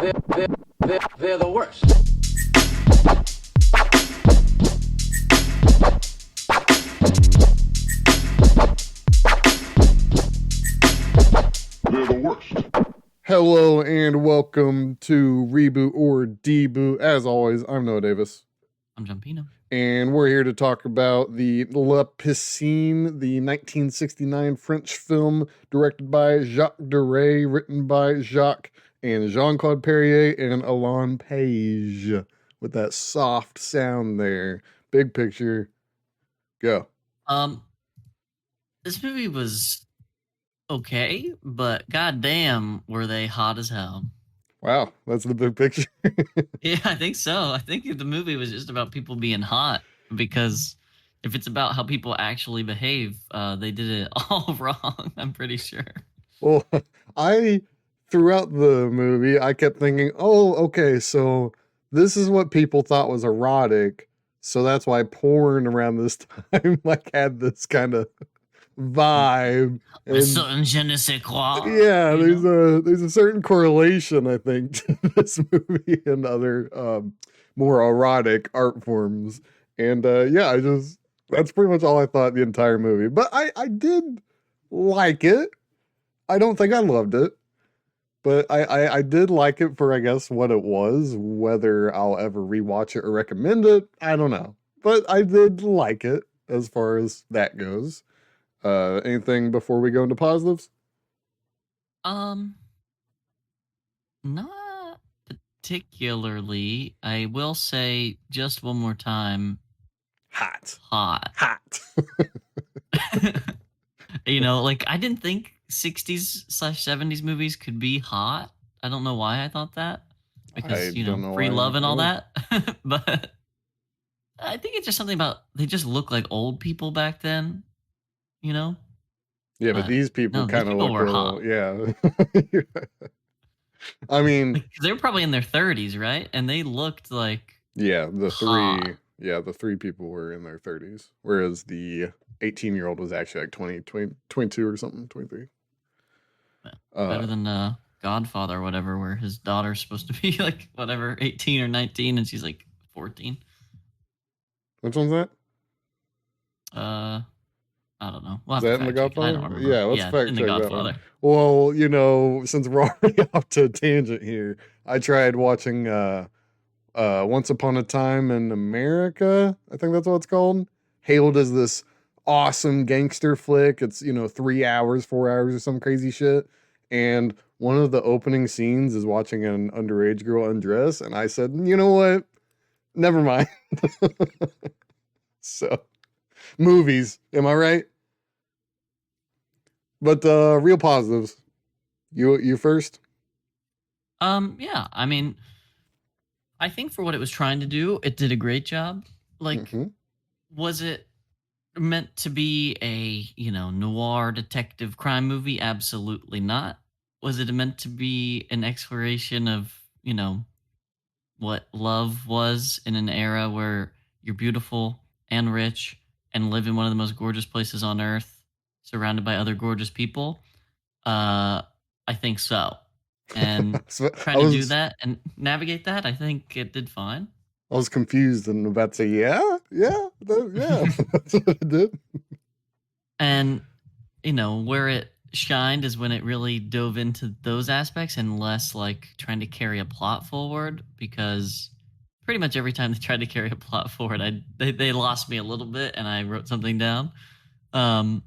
They're the worst. They're the worst. Hello and welcome to Reboot or Deboot. As always, I'm Noah Davis. I'm Jumpino. And we're here to talk about the La Piscine, the 1969 French film directed by Jacques Deray, written by Jacques and Jean-Claude Perrier and Alain Page. With that soft sound there. Big picture. Go. This movie was okay, but goddamn, were they hot as hell. Wow, that's the big picture. Yeah, I think so. I think the movie was just about people being hot, because if it's about how people actually behave, they did it all wrong, I'm pretty sure. Well, throughout the movie, I kept thinking, oh, okay, so this is what people thought was erotic, so that's why porn around this time had this kind of vibe. A certain je ne sais quoi. Yeah, there's a certain correlation, I think, to this movie and other more erotic art forms. And that's pretty much all I thought the entire movie. But I did like it. I don't think I loved it, but I did like it for, I guess, what it was. Whether I'll ever rewatch it or recommend it, I don't know. But I did like it as far as that goes. Anything before we go into positives? Not particularly. I will say just one more time. Hot. I didn't think 60s/70s movies could be hot. I don't know why I thought that. Because, free love and all that. But I think it's just something about, they just look like old people back then. Yeah, but these people kind of look were hot. Yeah. I mean, they were probably in their 30s, right? And they looked like the three people were in their 30s, whereas the 18-year-old was actually like 22 or something, 23. Better than Godfather or whatever, where his daughter's supposed to be 18 or 19 and she's 14. Which one's that? I don't know. Is that in The Godfather? Yeah, let's fact in check The Godfather. That one. Well, since we're already off to a tangent here, I tried watching Once Upon a Time in America. I think that's what it's called. Hailed as this awesome gangster flick. It's 3 hours, 4 hours, or some crazy shit. And one of the opening scenes is watching an underage girl undress, and I said, you know what? Never mind. So. Movies, am I right? But real positives. You first? Yeah. I mean, I think for what it was trying to do, it did a great job. Was it meant to be a, noir detective crime movie? Absolutely not. Was it meant to be an exploration of, what love was in an era where you're beautiful and rich and live in one of the most gorgeous places on earth, surrounded by other gorgeous people? I think so. And trying to do that and navigate that, I think it did fine. I was confused and about to say, yeah, that's what it did. And, where it shined is when it really dove into those aspects and less trying to carry a plot forward, because pretty much every time they tried to carry a plot forward, they lost me a little bit, and I wrote something down. But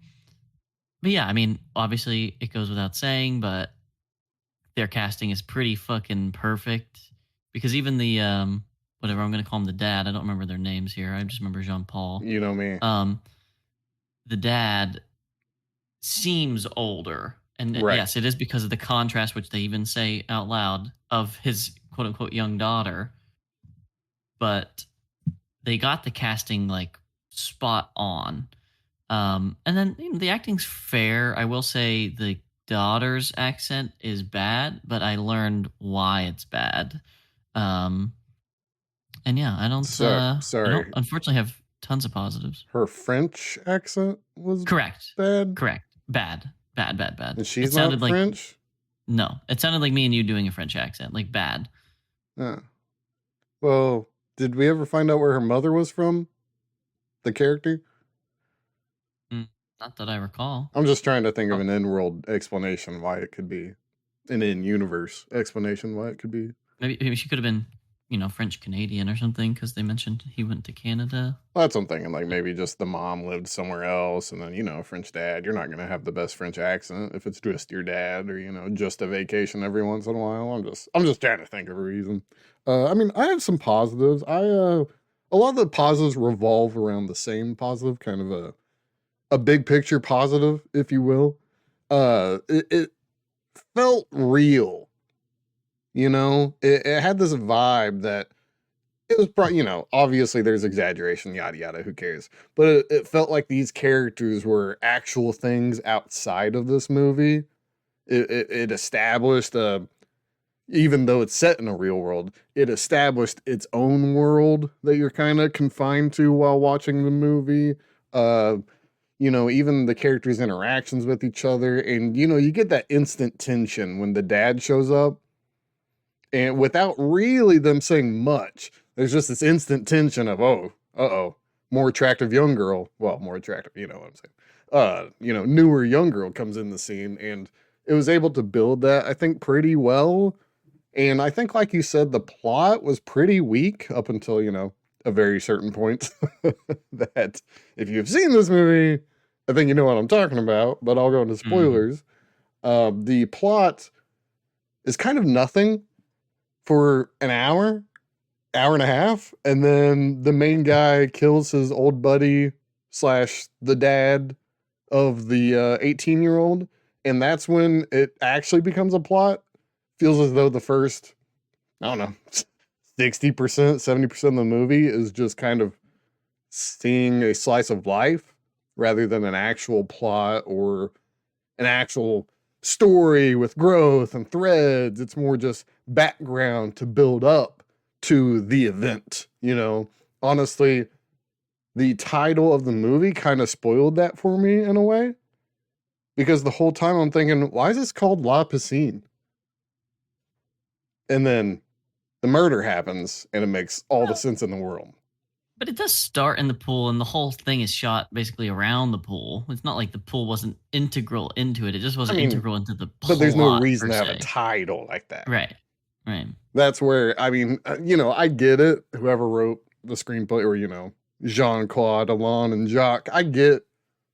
yeah, I mean, obviously it goes without saying, but their casting is pretty fucking perfect, because even the whatever I'm going to call him, the dad, I don't remember their names here. I just remember Jean-Paul. You know me. The dad seems older, and right. Yes, it is because of the contrast, which they even say out loud, of his quote unquote young daughter. But they got the casting spot on. And then the acting's fair. I will say the daughter's accent is bad, but I learned why it's bad. And yeah, I don't. Sorry. I don't, unfortunately, have tons of positives. Her French accent was correct. Bad. Correct. Bad. And she's not French. No, it sounded like me and you doing a French accent, like bad. Uh, well, did we ever find out where her mother was from? The character? Mm, not that I recall. I'm just trying to think of Oh, an in-world explanation why it could be an in-universe explanation why it could be. maybe she could have been, French Canadian or something because they mentioned he went to Canada. Well, that's what I'm thinking. Like maybe just the mom lived somewhere else, and then French dad. You're not gonna have the best French accent if it's just your dad, or just a vacation every once in a while. I'm just trying to think of a reason. I mean, I have some positives. A lot of the positives revolve around the same positive, kind of a big picture positive, if you will. It felt real. It had this vibe that it was probably, obviously there's exaggeration, yada yada, who cares? But it felt like these characters were actual things outside of this movie. It established, even though it's set in a real world, it established its own world that you're kind of confined to while watching the movie. Uh, even the characters' interactions with each other, and you get that instant tension when the dad shows up, and without really them saying much, there's just this instant tension of, oh, uh-oh, more attractive young girl. Well, more attractive, you know what I'm saying. Newer young girl comes in the scene, and it was able to build that, I think, pretty well. And I think, like you said, the plot was pretty weak up until, a very certain point. That if you've seen this movie, I think you know what I'm talking about, but I'll go into Mm. spoilers. The plot is kind of nothing for an hour, hour and a half, and then the main guy kills his old buddy slash the dad of the 18-year-old, and that's when it actually becomes a plot. Feels as though the first, I don't know, 60%, 70% of the movie is just kind of seeing a slice of life rather than an actual plot or an actual story with growth and threads. It's more just background to build up to the event. Honestly, the title of the movie kind of spoiled that for me in a way, because the whole time I'm thinking, why is this called La Piscine? And then the murder happens and it makes all the Well, sense in the world. but it does start in the pool, and the whole thing is shot basically around the pool. It's not like the pool wasn't integral into it. It just I wasn't mean, integral into the but there's no plot reason per to have a se. title like that. Right. Right. That's where, I mean, I get it. Whoever wrote the screenplay, or, Jean Claude, Alain, and Jacques, I get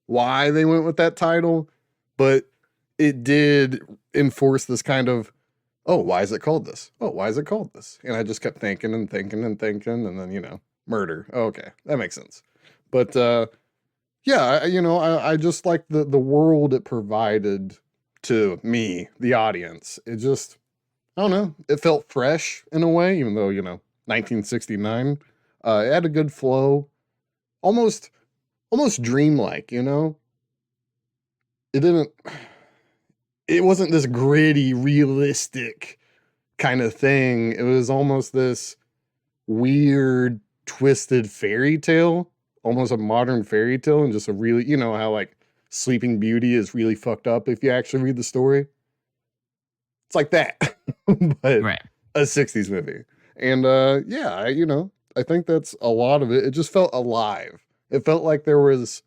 why they went with that title, but it did enforce this kind of, oh, why is it called this? Oh, why is it called this? And I just kept thinking and thinking and thinking, and then, murder. Oh, okay, that makes sense. But yeah, I just like the world it provided to me, the audience. It just, I don't know. It felt fresh in a way, even though 1969. It had a good flow, almost dreamlike. It didn't. It wasn't this gritty, realistic kind of thing. It was almost this weird, twisted fairy tale, almost a modern fairy tale, and just a really, how like Sleeping Beauty is really fucked up if you actually read the story. It's like that, but Right. a 60s movie. And yeah, I think that's a lot of it. It just felt alive. It felt like there was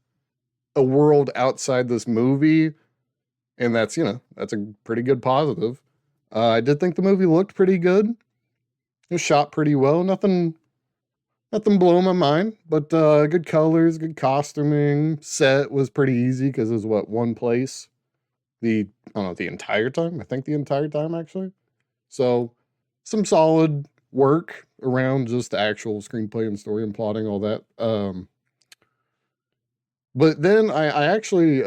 a world outside this movie, and that's a pretty good positive. I did think the movie looked pretty good. It was shot pretty well. Nothing blowing my mind, but good colors, good costuming. Set was pretty easy because it was one place. I don't know, the entire time. I think the entire time actually. So some solid work around just the actual screenplay and story and plotting, all that. But then I actually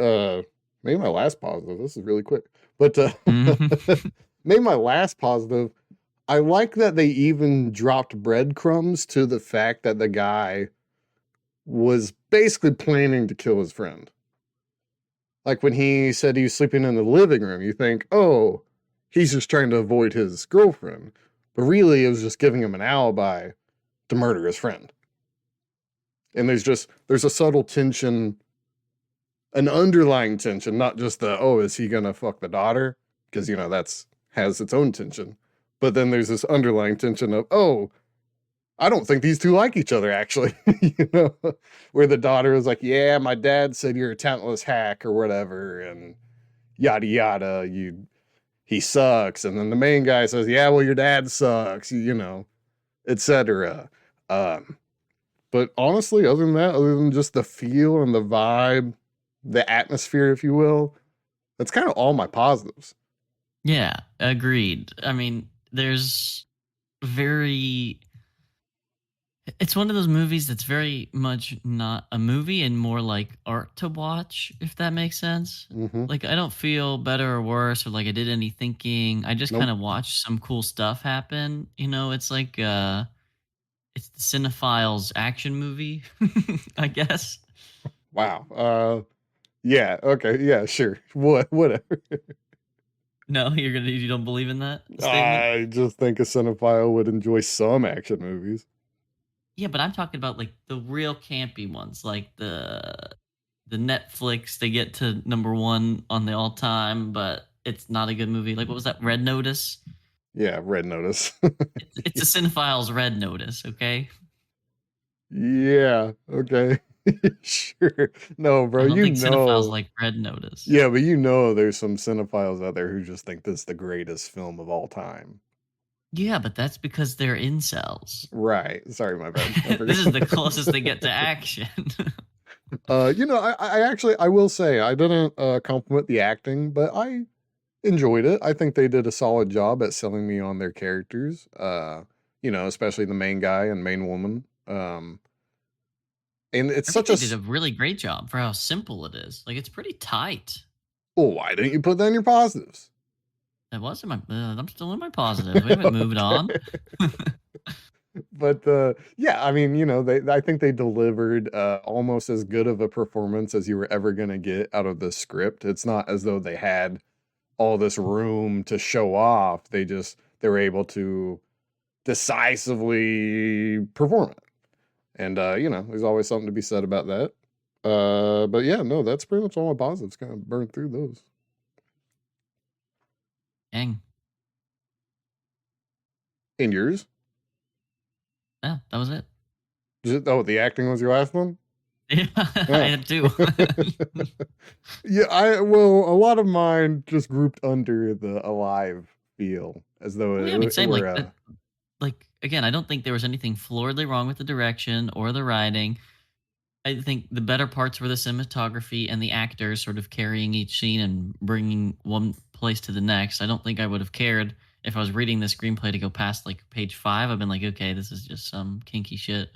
made my last positive. This is really quick, but Mhm. made my last positive. I like that they even dropped breadcrumbs to the fact that the guy was basically planning to kill his friend. Like when he said he was sleeping in the living room, you think, oh, he's just trying to avoid his girlfriend. But really, it was just giving him an alibi to murder his friend. And there's a subtle tension, an underlying tension, not just the, oh, is he gonna fuck the daughter because that's has its own tension. But then there's this underlying tension of, oh, I don't think these two like each other actually. Where the daughter is like, yeah, my dad said you're a talentless hack or whatever, and yada yada, he sucks. And then the main guy says, yeah, well, your dad sucks, etc. Um, but honestly, other than that, other than just the feel and the vibe, the atmosphere, if you will, that's kind of all my positives. Yeah, agreed. I mean, there's very it's one of those movies that's very much not a movie and more like art to watch, if that makes sense. Mm-hmm. Like I don't feel better or worse or like I did any thinking. I just kind Nope. of watched some cool stuff happen. It's like it's the cinephile's action movie, I guess. Wow. Yeah. Okay. Yeah. Sure. Whatever. No, you don't believe in that statement? I just think a cinephile would enjoy some action movies. Yeah, but I'm talking about like the real campy ones, like the Netflix. They get to number one on the all time, but it's not a good movie. Like what was that? Red Notice. Yeah. Red Notice. It's a cinephile's Red Notice. Okay. Yeah. Okay. Sure. No, bro. I don't think cinephiles like Red Notice. Yeah, but there's some cinephiles out there who just think this is the greatest film of all time. Yeah, but that's because they're incels. Right. Sorry, my bad. This is the closest they get to action. I actually I will say I didn't compliment the acting, but I enjoyed it. I think they did a solid job at selling me on their characters. Especially the main guy and main woman. And it's I think such they did a really great job for how simple it is. Like it's pretty tight. well, why didn't you put that in your positives? That was in my. I'm still in my positives. We haven't moved on. But yeah, I mean, I think they delivered almost as good of a performance as you were ever going to get out of the script. It's not as though they had all this room to show off. They were able to decisively perform it. And there's always something to be said about that. But yeah, no, that's pretty much all my positives. Kind of burned through those. Dang. And yours? Yeah, that was it. The acting was your last one? Yeah, I had two. Yeah, well, a lot of mine just grouped under the alive feel, as though Well, it, yeah, I mean, it same. were Like again, I don't think there was anything floridly wrong with the direction or the writing. I think the better parts were the cinematography and the actors sort of carrying each scene and bringing one place to the next. I don't think I would have cared if I was reading the screenplay to go past like page 5. I've been like, okay, this is just some kinky shit.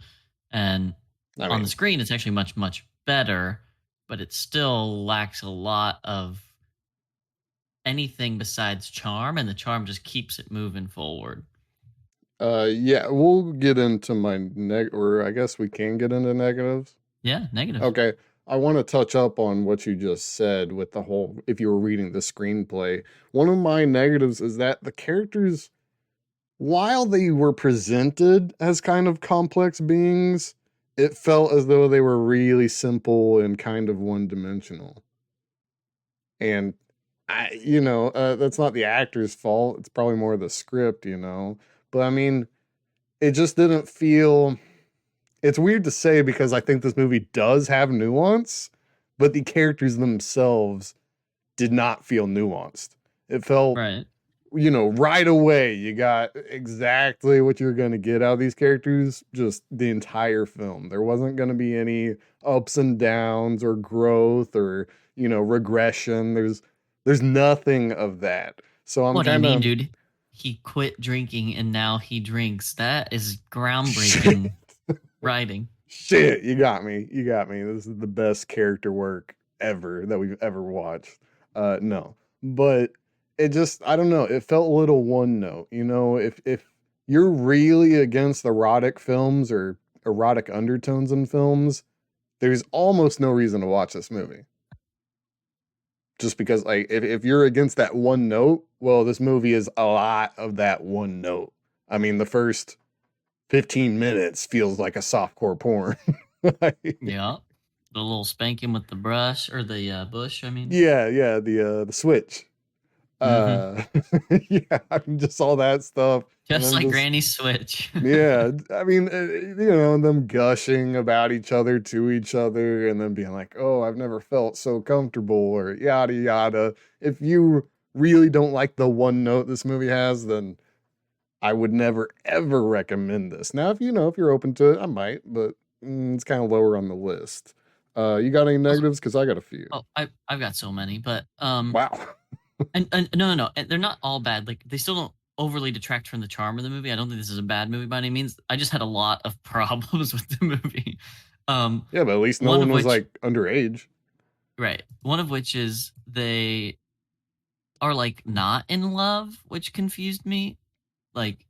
And I on mean, the screen, it's actually much, much better, but it still lacks a lot of anything besides charm, and the charm just keeps it moving forward. yeah, we'll get into or I guess we can get into negatives. Yeah, negatives. Okay. I want to touch up on what you just said with the whole, if you were reading the screenplay. One of my negatives is that the characters, while they were presented as kind of complex beings, it felt as though they were really simple and kind of one dimensional. And that's not the actor's fault. It's probably more the script, But I mean, it just didn't feel. It's weird to say because I think this movie does have nuance, but the characters themselves did not feel nuanced. It felt, Right. right away you got exactly what you're going to get out of these characters just the entire film. There wasn't going to be any ups and downs or growth or, regression. There's nothing of that. So I'm What do you kind mean, of dude? He quit drinking and now he drinks. That is groundbreaking writing. Shit, you got me. You got me. This is the best character work ever that we've ever watched. No. But it just I don't know, it felt a little one note. If you're really against erotic films or erotic undertones in films, there's almost no reason to watch this movie. Just because like if you're against that one note, well, this movie is a lot of that one note. I mean, the first 15 minutes feels like a softcore porn. Yeah. The little spanking with the brush or the bush, I mean. Yeah, the switch. Mm-hmm. Uh, yeah, I mean, just all that stuff, and Just then like just Granny's Switch. yeah, I mean, them gushing about each other to each other, and then being like, "Oh, I've never felt so comfortable," or yada yada. If you really don't like the one note this movie has, then I would never ever recommend this. Now, if you're open to it, I might, but it's kind of lower on the list. You got any Also, negatives? Because I got a few. oh, I've got so many, but Wow. and no, no, no, and they're not all bad. Like they still don't overly detract from the charm of the movie. I don't think this is a bad movie by any means. I just had a lot of problems with the movie. Um, Yeah, but at least no one one of was which, like underage. right, one of which is they are like not in love, which confused me. Like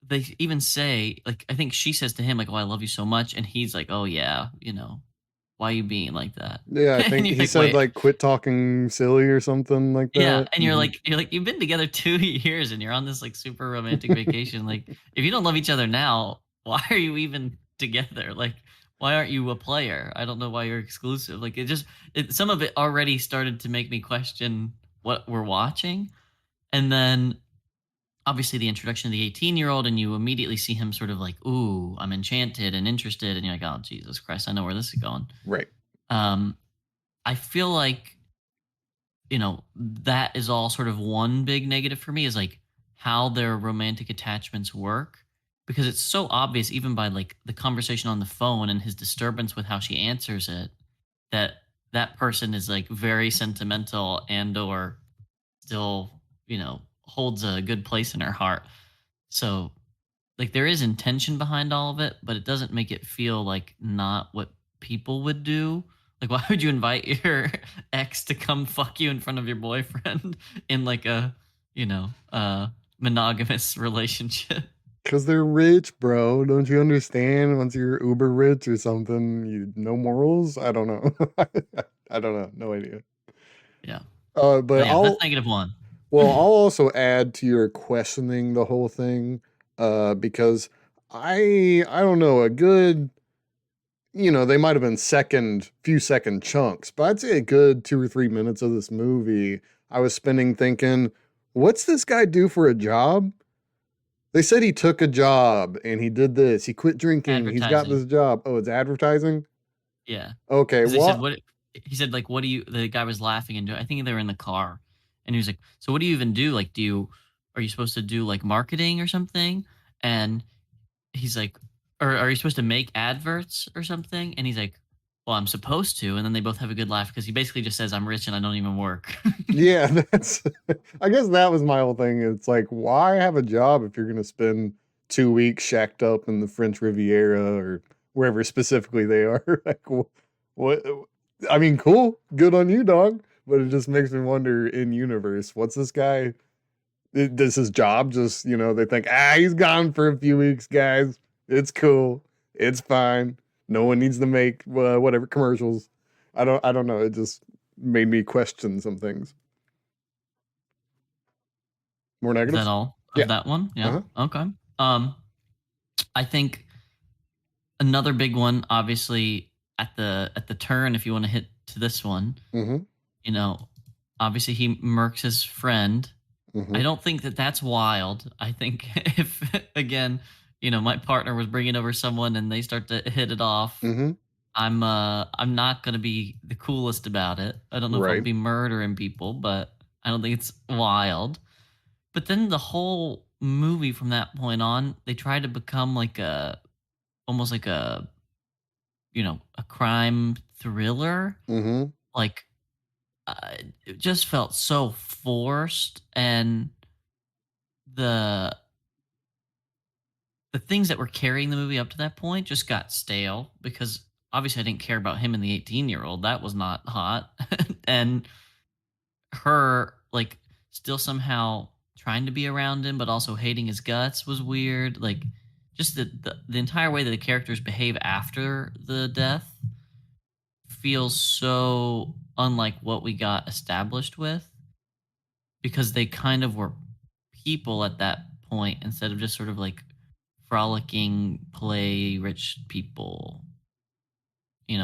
they even say, like I think she says to him, like, "Oh, I love you so much," and he's like, "Oh yeah, why are you being like that?" Yeah, I And think you're he like, said "Wait." like quit talking silly or something like Yeah, that. and you're like you've been together 2 years and you're on this like super romantic vacation. Like, if you don't love each other now, why are you even together? Like, why aren't you a player? I don't know why you're exclusive. Like, some of it already started to make me question what we're watching. And then obviously the introduction of the 18-year-old, and you immediately see him sort of like, ooh, I'm enchanted and interested, and you're like, oh Jesus Christ, I know where this is going. Right. Um, I feel like that is all sort of one big negative for me is like how their romantic attachments work, because it's so obvious even by like the conversation on the phone and his disturbance with how she answers it, that that person is like very sentimental and or still, holds a good place in her heart. So like there is intention behind all of it, but it doesn't make it feel like not what people would do. Like, why would you invite your ex to come fuck you in front of your boyfriend in like a, monogamous relationship? Because they're rich, bro. Don't you understand? Once you're uber rich or something, you no morals. I don't know. I don't know. No idea. Yeah. But So yeah, that's negative one. I'll also add to your questioning the whole thing, because I don't know, a good, they might have been few second chunks, but I'd say a good 2 or 3 minutes of this movie, I was spending thinking, what's this guy do for a job? They said he took a job and he did this. He quit drinking. He's got Advertising. this job. Oh, it's advertising? Yeah. Okay, Because they said, what? what? He said, like, what do you, the guy was laughing and I think they were in the car. And he was like, so what do you even do? Like, are you supposed to do like marketing or something? And he's like, or are you supposed to make adverts or something? And he's like, well, I'm supposed to. And then they both have a good laugh because he basically just says, I'm rich and I don't even work. Yeah, I guess that was my whole thing. It's like, why have a job if you're going to spend 2 weeks shacked up in the French Riviera or wherever specifically they are? Like, what? I mean, cool. Good on you, dog. But it just makes me wonder in universe, what's this guy? Does his job just, they think, he's gone for a few weeks, guys. It's cool. It's fine. No one needs to make whatever commercials. I don't know. It just made me question some things. More Is that negatives? all Yeah. of that one? Yeah. Uh-huh. Okay. Um, I think another big one, obviously, at the turn, if you want to hit to this one, Mm-hmm. you know, obviously he murks his friend. Mm-hmm. I don't think that that's wild. I think if again, my partner was bringing over someone and they start to hit it off, Mm-hmm. I'm not gonna be the coolest about it. I don't know if I'll Right. be murdering people, but I don't think it's wild. But then the whole movie from that point on, they try to become like almost like a crime thriller. Mm-hmm. Like it just felt so forced, and the the things that were carrying the movie up to that point just got stale because obviously I didn't care about him and the 18-year-old. That was not hot. And her like still somehow trying to be around him but also hating his guts was weird. Like just the entire way that the characters behave after the death feels so unlike what we got established with, because they kind of were people at that point instead of just sort of like frolicking play rich people.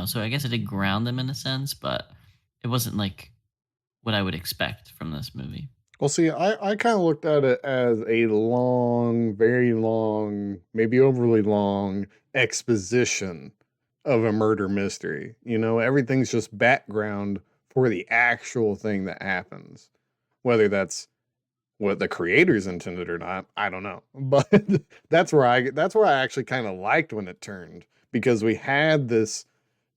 So I guess it did ground them in a sense, but it wasn't like what I would expect from this movie. Well, see, I kind of looked at it as a long, very long, maybe overly long exposition of a murder mystery. You know, everything's just background for the actual thing that happens. Whether that's what the creators intended or not, I don't know. But that's where I actually kind of liked when it turned, because we had this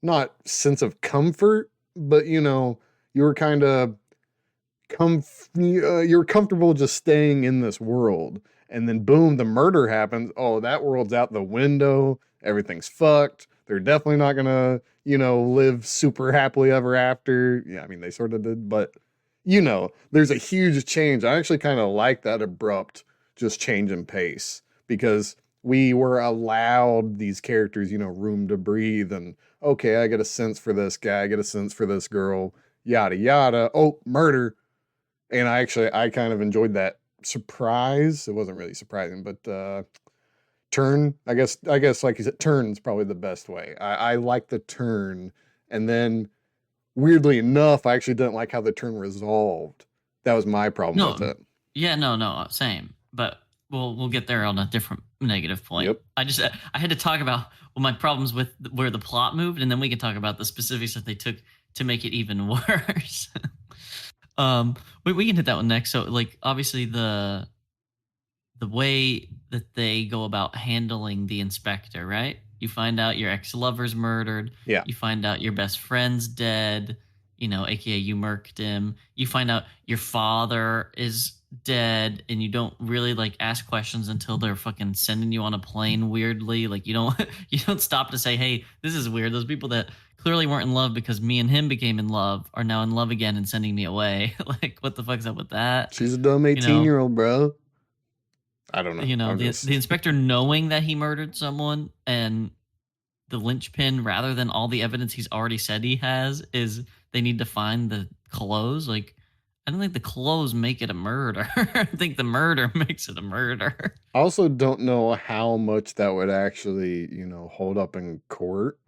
not sense of comfort, but you were kind of you're comfortable just staying in this world, and then boom, the murder happens. Oh, that world's out the window. Everything's fucked. They're definitely not gonna live super happily ever after. Yeah, I mean, they sort of did, but there's a huge change. I actually kind of like that abrupt just change in pace, because we were allowed these characters room to breathe. And okay, I get a sense for this guy, I get a sense for this girl, yada yada. Oh, murder. And I kind of enjoyed that surprise. It wasn't really surprising, but turn. I guess like you said, turn's probably the best way. I like the turn, and then weirdly enough, I actually didn't like how the turn resolved. That was my problem with No, it. yeah, no, same. But we'll get there on a different negative point. Yep. I had to talk about my problems with where the plot moved, and then we can talk about the specifics that they took to make it even worse. We can hit that one next. So, like, obviously the way that they go about handling the inspector, right? You find out your ex-lover's murdered. Yeah. You find out your best friend's dead, aka you murked him. You find out your father is dead, and you don't really like ask questions until they're fucking sending you on a plane weirdly. Like you don't you don't stop to say, "Hey, this is weird." Those people that clearly weren't in love because me and him became in love are now in love again and sending me away. Like what the fuck's up with that? She's a dumb You know, 18-year-old, bro. I don't know. I'm the just inspector knowing that he murdered someone, and the linchpin rather than all the evidence he's already said he has is they need to find the clothes. Like I don't think the clothes make it a murder. I think the murder makes it a murder. I also don't know how much that would actually, hold up in court.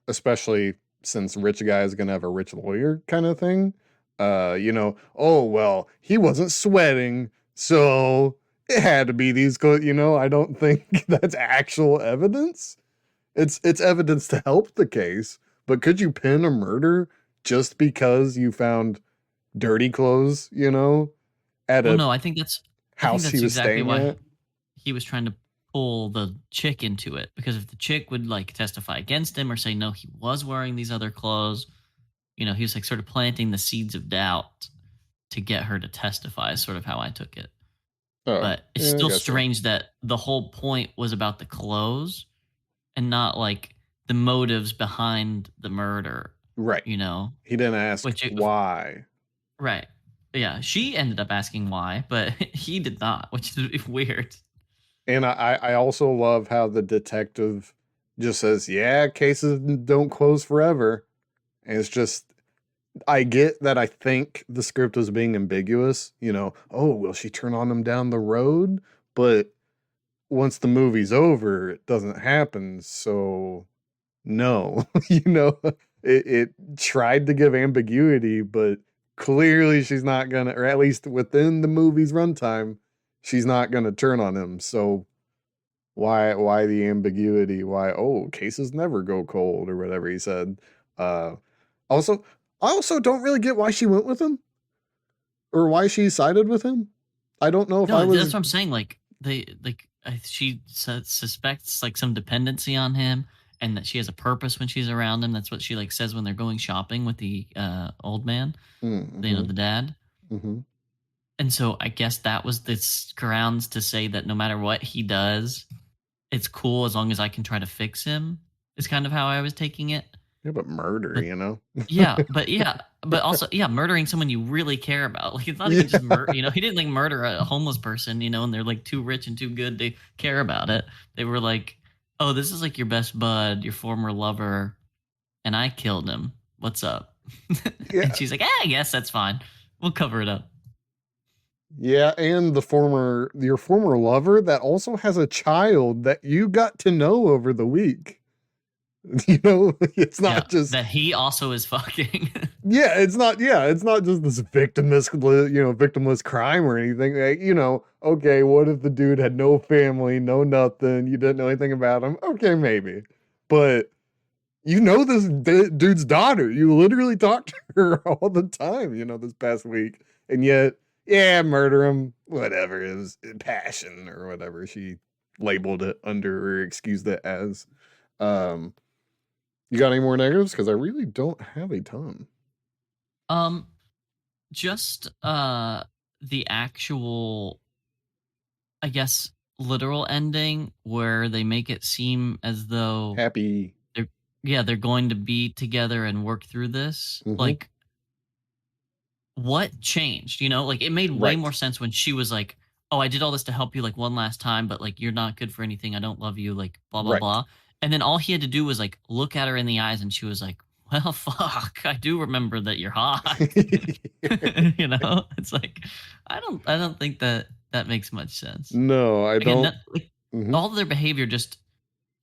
Especially since rich guy is gonna have a rich lawyer kind of thing. Oh well, he wasn't sweating, so it had to be these I don't think that's actual evidence. It's evidence to help the case, but could you pin a murder just because you found dirty clothes, at Well, a no, I think house he that's was exactly staying why at? he was trying to pull the chick into it, because if the chick would like testify against him or say no, he was wearing these other clothes, he was like sort of planting the seeds of doubt to get her to testify. Is sort of how I took it. Oh, But it's yeah, I still guess so. strange that the whole point was about the clothes and not like the motives behind the murder, Right. you know? He didn't ask Which it, why. right. Yeah, she ended up asking why, but he did not, which is weird. And I also love how the detective just says, yeah, cases don't close forever. And it's just, I get that. I think the script was being ambiguous, oh, will she turn on him down the road? But once the movie's over, it doesn't happen. So, no, it tried to give ambiguity, but clearly she's not gonna, or at least within the movie's runtime, she's not gonna turn on him. So, why the ambiguity? Why, oh, cases never go cold or whatever he said. Uh also I also don't really get why she went with him, or why she sided with him. I don't know if I No, was that's what I'm saying. Like she suspects like some dependency on him, and that she has a purpose when she's around him. That's what she like says when they're going shopping with the old man, mm-hmm, the dad. mm-hmm. And so I guess that was this grounds to say that no matter what he does, it's cool as long as I can try to fix him. Is kind of how I was taking it. Yeah, but murder, But yeah, but also murdering someone you really care about. Like it's not even just Yeah. murder. He didn't like murder a homeless person. And they're like too rich and too good to care about it. They were like, oh, this is like your best bud, your former lover, and I killed him. What's up? And Yeah. she's like, I guess that's fine. We'll cover it up. Yeah, and your former lover that also has a child that you got to know over the week. It's Yeah, not just that he also is fucking. it's not just this victimless crime or anything. Like, okay, what if the dude had no family, no nothing, you didn't know anything about him? Okay, maybe. But this dude's daughter. You literally talk to her all the time, this past week. And yet, yeah, murder him, whatever. It was passion or whatever she labeled it under or excused it as. Um, you got any more negatives? Because I really don't have a ton. um, just the actual, I guess, literal ending where they make it seem as though Happy. they're yeah, they're going to be together and work through this. Mm-hmm. Like, what changed? Like it made way more Right. sense when she was like, "Oh, I did all this to help you like one last time, but like you're not good for anything. I don't love you." Like blah blah Right. blah. And then all he had to do was like look at her in the eyes, and she was like, "Well, fuck, I do remember that you're hot." It's like I don't think that that makes much sense. No, I Again, don't. like Mm-hmm. all of their behavior just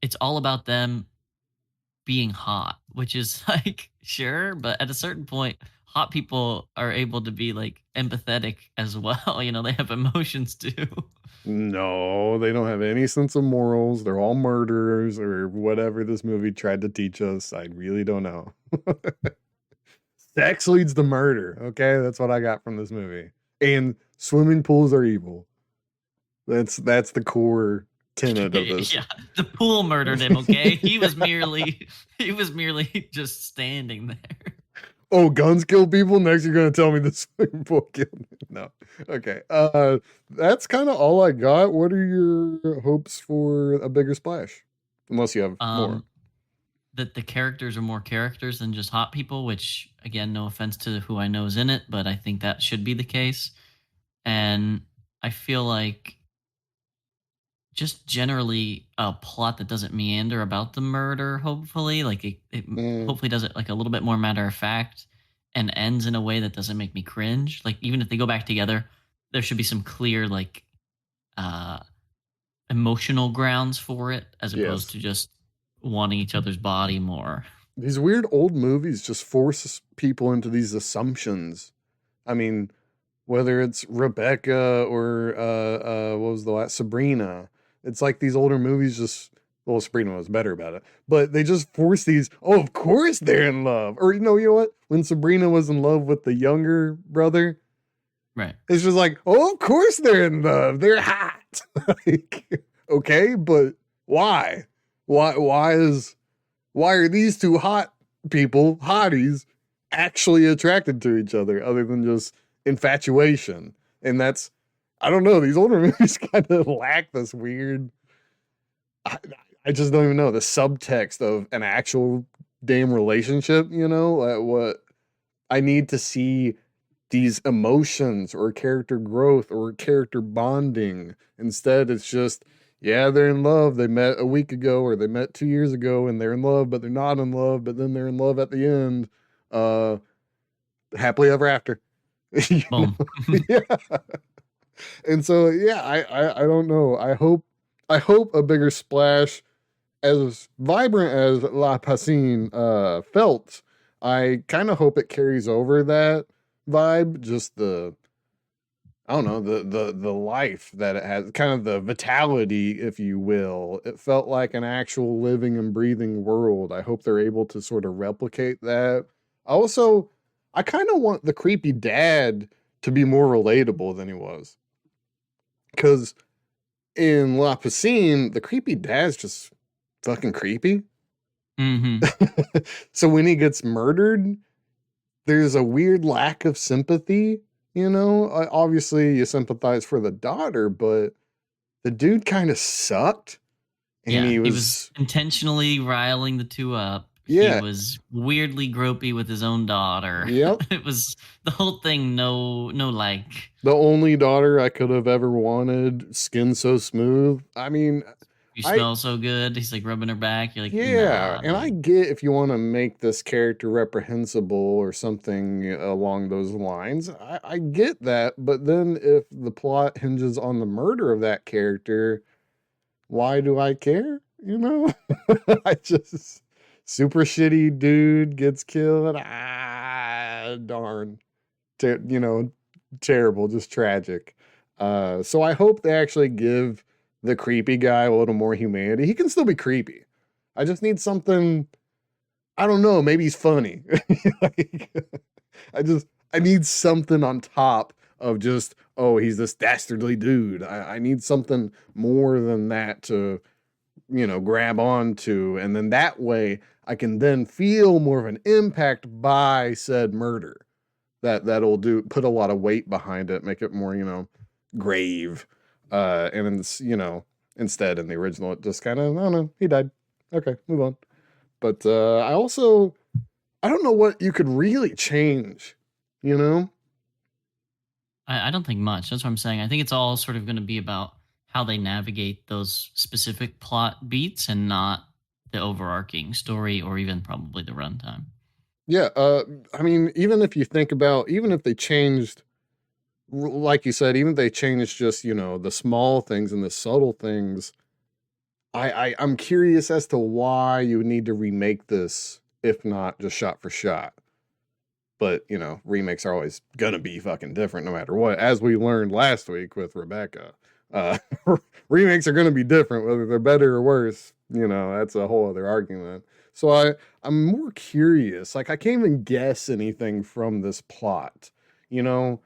it's all about them being hot, which is like sure, but at a certain point, hot people are able to be like empathetic as well. They have emotions too. No, they don't have any sense of morals. They're all murderers or whatever this movie tried to teach us. I really don't know. Sex leads to murder. Okay, that's what I got from this movie. And swimming pools are evil. That's the core tenet of this. Yeah, the pool murdered him. Okay, he was merely just standing there. Oh, guns kill people. Next, you're gonna tell me the swimming pool killed me. No. Okay. That's kind of all I got. What are your hopes for a bigger splash? Unless you have more. Um, that the characters are more characters than just hot people. Which, again, no offense to who I know is in it, but I think that should be the case. And I feel like just generally a plot that doesn't meander about the murder, hopefully like it Mm, hopefully does it like a little bit more matter of fact and ends in a way that doesn't make me cringe. Like even if they go back together, there should be some clear like uh emotional grounds for it as opposed yes. to just wanting each other's body more. These weird old movies just force people into these assumptions. I mean, whether it's Rebecca or what was the last Sabrina. It's like these older movies just Sabrina was better about it. But they just force these, oh, of course they're in love. Or you know what? When Sabrina was in love with the younger brother, Right. it's just like, oh, of course they're in love. They're hot. Like, okay, but why? Why are these two hot people, hotties, actually attracted to each other other than just infatuation? And that's, I don't know, these older movies kind of lack this weird, I, I just don't even know, the subtext of an actual damn relationship, what I need to see these emotions or character growth or character bonding. Instead, it's just, yeah, they're in love. They met a week ago or they met 2 years ago and they're in love, but they're not in love, but then they're in love at the end. Uh, Happily ever after. You Boom. know? Yeah. And so, yeah, I don't know. I hope a bigger splash, as vibrant as La Piscine felt, I kind of hope it carries over that vibe. Just I don't know, the life that it has, kind of the vitality, if you will. It felt like an actual living and breathing world. I hope they're able to sort of replicate that. Also, I kind of want the creepy dad to be more relatable than he was. Because in La Piscine, the creepy dad's just fucking creepy. Hmm. So when he gets murdered, there's a weird lack of sympathy. Obviously you sympathize for the daughter, but the dude kind of sucked, and Yeah, he he was was, intentionally riling the two up. He yeah, was weirdly gropey with his own daughter. yep, It was the whole thing. No, like. the only daughter I could have ever wanted. Skin so smooth. I mean, You I smell so good. He's like rubbing her back. You're like, yeah, nah, and I dude. get if you want to make this character reprehensible or something along those lines. I get that, but then if the plot hinges on the murder of that character, why do I care? I just super shitty dude gets killed. Darn. You know, terrible, just tragic. So I hope they actually give the creepy guy a little more humanity. He can still be creepy. I just need something. I don't know. Maybe he's funny. Like, I need something on top of just, oh, he's this dastardly dude. I need something more than that to, grab onto. And then that way I can then feel more of an impact by said murder. That'll put a lot of weight behind it, make it more, grave. And it's, instead in the original, it just kind of, I don't know, he died. Okay, move on. But I don't know what you could really change, you know? I don't think much. That's what I'm saying. I think it's all sort of going to be about how they navigate those specific plot beats and not the overarching story or even probably the runtime. Yeah, I mean, even if you think about, even if they changed, like you said, even if they changed just, the small things and the subtle things, I'm curious as to why you would need to remake this, if not just shot for shot. But, remakes are always gonna be fucking different no matter what. As we learned last week with Rebecca, uh, remakes are gonna be different, whether they're better or worse. That's a whole other argument. So I'm more curious. Like I can't even guess anything from this plot. You know,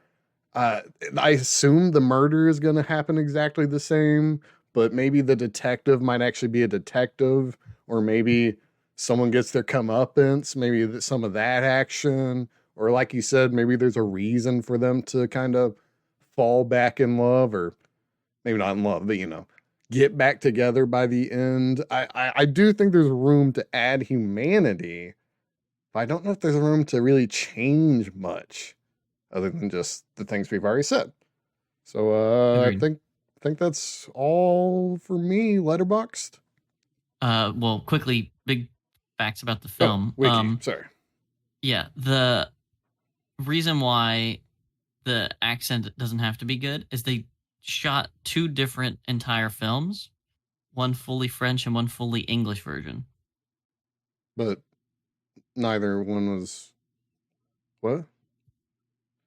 uh, I assume the murder is going to happen exactly the same, but maybe the detective might actually be a detective, or maybe someone gets their comeuppance, maybe some of that action, or like you said, maybe there's a reason for them to kind of fall back in love, or maybe not in love, but get back together by the end. I do think there's room to add humanity, but I don't know if there's room to really change much other than just the things we've already said. So I Agreed. think that's all for me. Letterboxed. Well, quickly, big facts about the Oh, film. wiki. Sorry. Yeah, the reason why the accent doesn't have to be good is they shot two different entire films, one fully French and one fully English version. But neither one was what?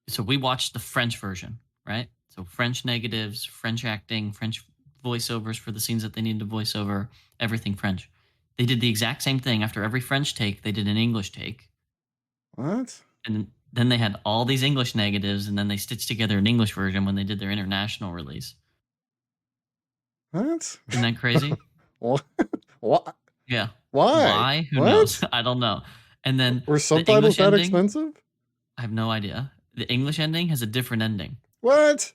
So we watched the French version, right? So French negatives, French acting, French voiceovers for the scenes that they needed to voice over, everything French. They did the exact same thing. After every French take, they did an English take. What? And then they had all these English negatives, and then they stitched together an English version when they did their international release. What? Isn't that crazy? What? What? Yeah. Why? Why? Who knows? What? I don't know. And then Were the subtitles English that ending, expensive? I have no idea. The English ending has a different ending. What?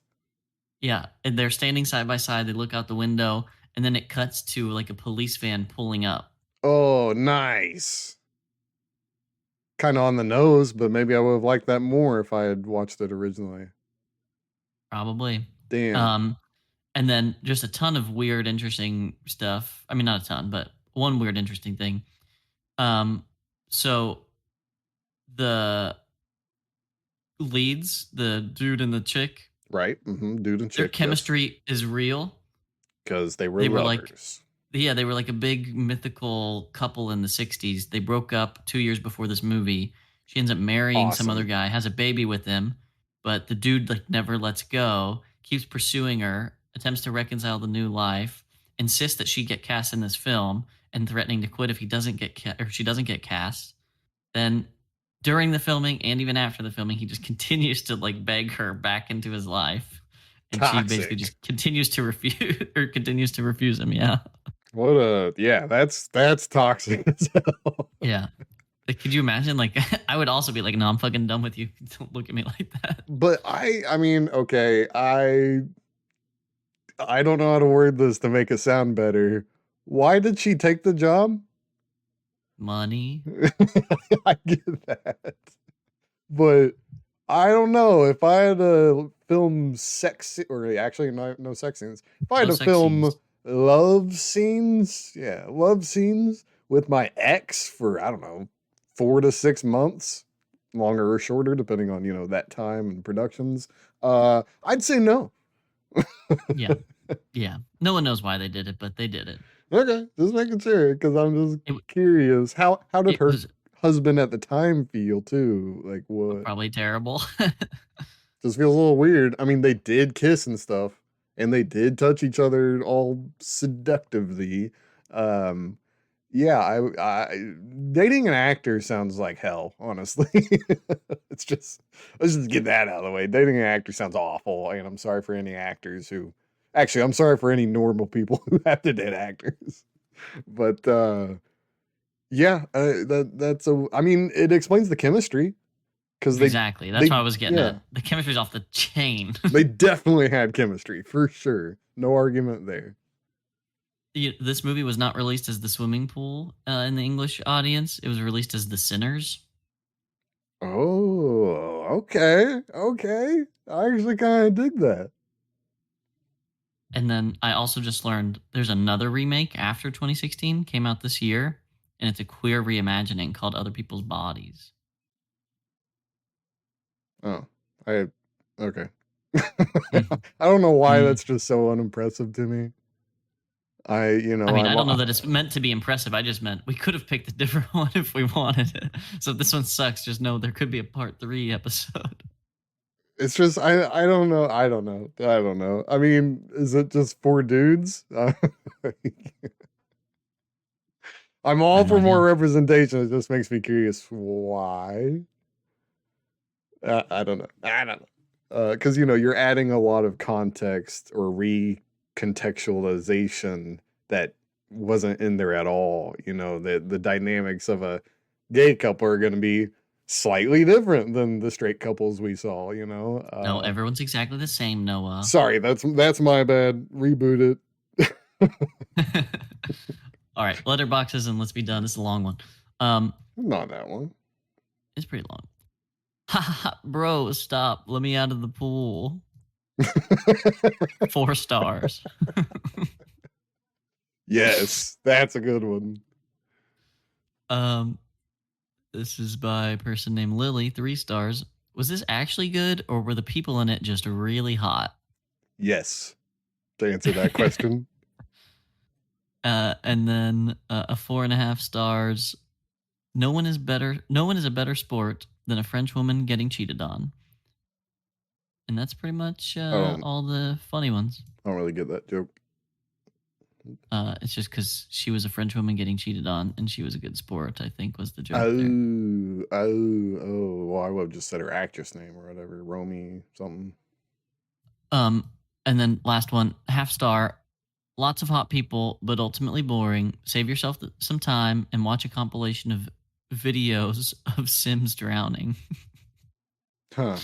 Yeah, and they're standing side by side. They look out the window, and then it cuts to like a police van pulling up. Oh, nice. Kind of on the nose, but maybe I would have liked that more if I had watched it originally. Probably. Damn. Um, and then just a ton of weird, interesting stuff. I mean, not a ton, but one weird, interesting thing. Um, so the leads, the dude and the chick, Right? Mm-hmm. Dude and their chick, yes. chemistry is real. Because they were They were like lovers. Yeah, they were like a big mythical couple in the 60s. They broke up 2 years before this movie. She ends up marrying some other Awesome. guy, has a baby with him, but the dude like never lets go, keeps pursuing her, attempts to reconcile the new life, insists that she get cast in this film and threatening to quit if he doesn't get or she doesn't get cast. Then during the filming and even after the filming, he just continues to like beg her back into his life. And she basically Toxic. just continues to refuse or continues to refuse him. Yeah. Yeah, that's toxic as hell. Yeah. Like, could you imagine? Like, I would also be like, no, I'm fucking done with you. Don't look at me like that. But I mean, okay, I don't know how to word this to make it sound better. Why did she take the job? Money. I get that. But I don't know if I had to film sex or actually no sex scenes. If I had No to sex film scenes. love scenes with my ex for I don't know 4 to 6 months, longer or shorter depending on that time and productions. I'd say no. Yeah. Yeah. No one knows why they did it, but they did it. Okay, just making sure because I'm just It, curious. How did it her was husband at the time feel too? Like what? probably terrible. Just feels a little weird. I mean, they did kiss and stuff, and they did touch each other all seductively. Um, yeah, dating an actor sounds like hell, honestly. It's just let's just get that out of the way. Dating an actor sounds awful, and I'm sorry for any actors who actually I'm sorry for any normal people who have to date actors. But yeah, that's a I mean, it explains the chemistry because Exactly. That's what I they was getting yeah, at. The chemistry's off the chain. they definitely had chemistry for sure. No argument there. This movie was not released as The Swimming Pool in the English audience. It was released as The Sinners. Oh, okay. Okay. I actually kind of dig that. And then I also just learned there's another remake after 2016, came out this year, and it's a queer reimagining called Other People's Bodies. Oh, I okay. Mhm. I don't know why Mm. that's just so unimpressive to me. I mean, I I'm don't know that it's meant to be impressive. I just meant we could have picked a different one if we wanted it. So if this one sucks, just know there could be a part 3 episode. it's just I don't know. I don't know. I don't know. I mean, is it just four dudes? I'm I all have no for more idea. representation. It just makes me curious why. I don't know. I don't know. Because you're adding a lot of context or recontextualization that wasn't in there at all. The dynamics of a gay couple are going to be slightly different than the straight couples we saw. No, everyone's exactly the same, Noah. Sorry, that's my bad. Reboot it. All right, letterboxes, and let's be done. This is a long one. Um, Not that one. it's pretty long. Ha ha ha, bro, stop. Let me out of the pool. 4 stars. Yes, that's a good one. um, this is by a person named Lily, 3 stars. Was this actually good, or were the people in it just really hot? Yes, to answer that question. And then a 4.5 stars. No one is better. No one is a better sport than a French woman getting cheated on. And that's pretty much I don't all the funny ones. I don't really get that joke. It's just because she was a French woman getting cheated on, and she was a good sport, I think, was the joke there. Oh. Well, I would have just said her actress name or whatever, Romy something. And then last one, half star. Lots of hot people, but ultimately boring. Save yourself some time and watch a compilation of videos of Sims drowning. Huh.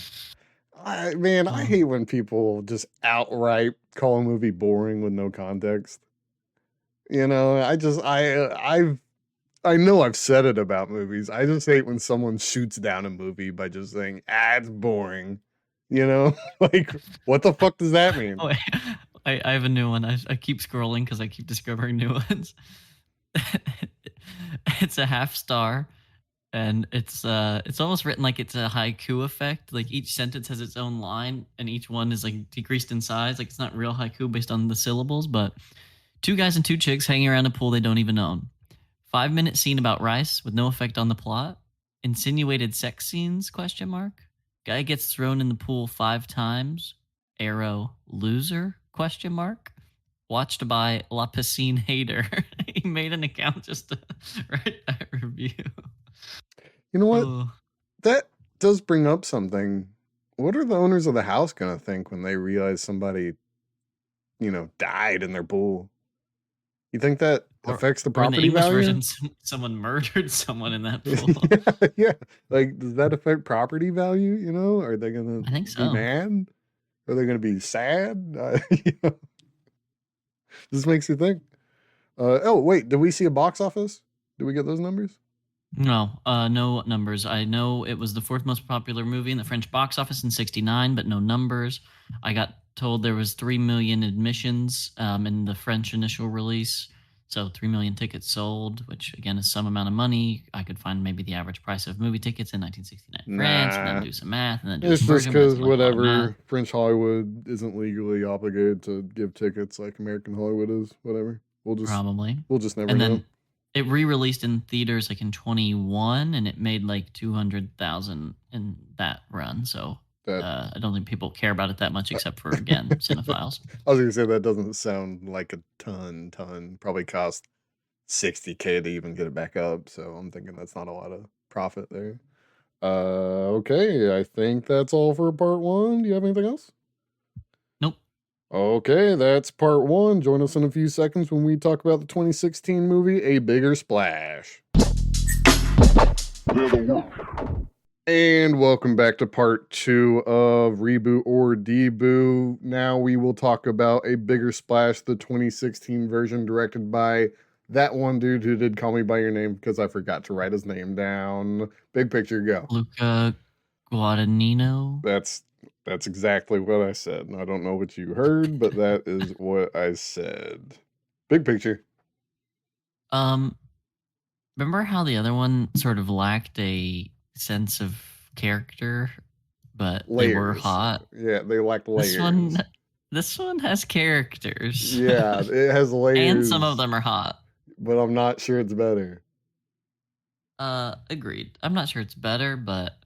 I Oh, hate when people just outright call a movie boring with no context. I know I've said it about movies. I just hate when someone shoots down a movie by just saying, it's boring. Like, what the fuck does that mean? oh wait. I have a new one. I keep scrolling because I keep discovering new ones. It's a half star, and it's almost written like it's a haiku effect. Like each sentence has its own line, and each one is like decreased in size. Like it's not real haiku based on the syllables, but 2 guys and 2 chicks hanging around a pool they don't even own. 5-minute scene about rice with no effect on the plot. Insinuated sex scenes? Question mark. Guy gets thrown in the pool 5 times. Arrow loser? Question mark. Watched by La Piscine Hater. He made an account just to write that review. You know what? Oh. That does bring up something. What are the owners of the house going to think when they realize somebody, died in their pool? You think that affects the Or in the property English value? version, someone murdered someone in that pool. Yeah. Like, does that affect property value? Are they going I think to be so. mad? Are they going to be sad? This makes you think. Oh, wait. Did we see a box office? Did we get those numbers? No, no numbers. I know it was the 4th most popular movie in the French box office in '69, but no numbers. I got told there was 3 million admissions in the French initial release. So 3 million tickets sold, which again is some amount of money. I could find maybe the average price of movie tickets in 1969 France, and then Nah, do some math, and then do a it's just conversion. But that's because like a lot of math. whatever, French Hollywood isn't legally obligated to give tickets like American Hollywood is. Whatever. Probably. We'll just never And know. then it re-released in theaters like in 21, and it made like 200,000 in that run. So That I don't think people care about it that much, except for again cinephiles. I was gonna say that doesn't sound like a ton. Probably cost 60K to even get it back up. So I'm thinking that's not a lot of profit there. Okay, I think that's all for part one. Do you have anything else? Nope. Okay, that's part one. Join us in a few seconds when we talk about the 2016 movie A Bigger Splash. And welcome back to part two of Reboot or Debut. Now we will talk about A Bigger Splash, the 2016 version directed by that one dude who did Call Me By Your Name because I forgot to write his name down. Big picture, go. Luca Guadagnino. That's exactly what I said. I don't know what you heard, but that is what I said. Big picture. Remember how the other one sort of lacked a sense of character, but they were Layers. hot? Yeah, they lack This layers. one has characters. Yeah, it has And some of layers, them are hot. but I'm not sure it's better. Agreed. I'm not sure it's better, but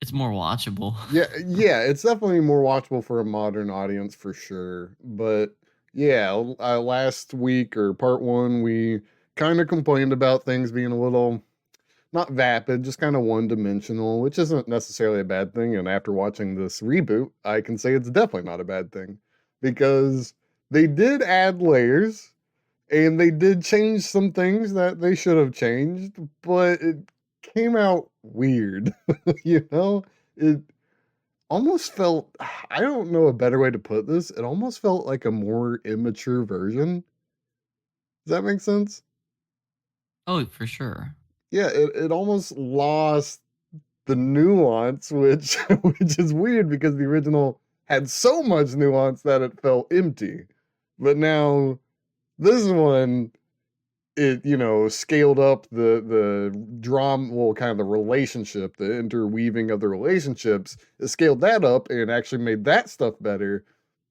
it's more watchable. Yeah, it's definitely more watchable for a modern audience for sure. But yeah, last week or part one, we kind of complained about things being a little not vapid, just kind of one dimensional, which isn't necessarily a bad thing. And after watching this reboot, I can say it's definitely not a bad thing because they did add layers and they did change some things that they should have changed, but it came out weird. You know, it almost felt, I don't know a better way to put this, it almost felt like a more immature version. Does that make sense? Oh, for sure. Yeah, it almost lost the nuance, which which is weird because the original had so much nuance that it felt empty. But now this one, it scaled up the drama, well, kind of the relationship, the interweaving of the relationships. It scaled that up and actually made that stuff better,